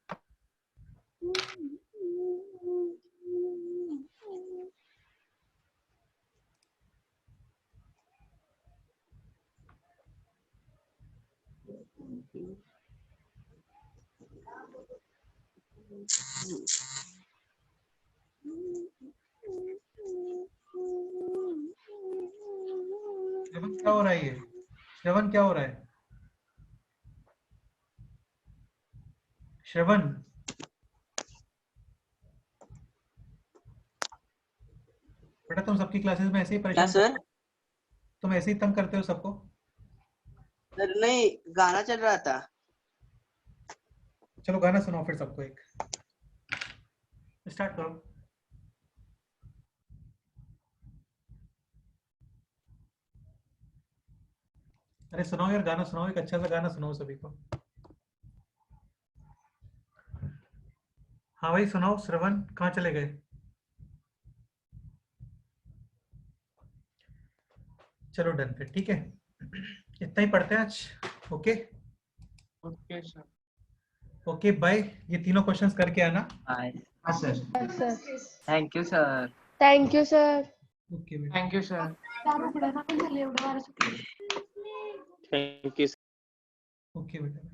श्रवण क्या हो रहा है, ये श्रवण क्या हो रहा है, श्रवण। बेटा तुम सबकी क्लासेस में ऐसे ही क्या परेशान सर? करते हो? तुम ऐसे ही तंग करते हो सबको। सर नहीं, गाना चल रहा था। चलो गाना सुनाओ फिर सबको, एक स्टार्ट करो। अरे सुनाओ यार, गाना सुनाओ, एक अच्छा सा गाना सुनाओ सभी को। हाँ भाई सुनाओ, श्रवण कहाँ चले गए। चलो डन फिर, ठीक है, इतना ही पढ़ते हैं आज। Okay okay sir. Okay bye. ये तीनों क्वेश्चंस करके आना। हाँ sir. Sir thank you sir. Thank you sir. Okay बेटा, thank you sir. Thank you. Okay बेटा।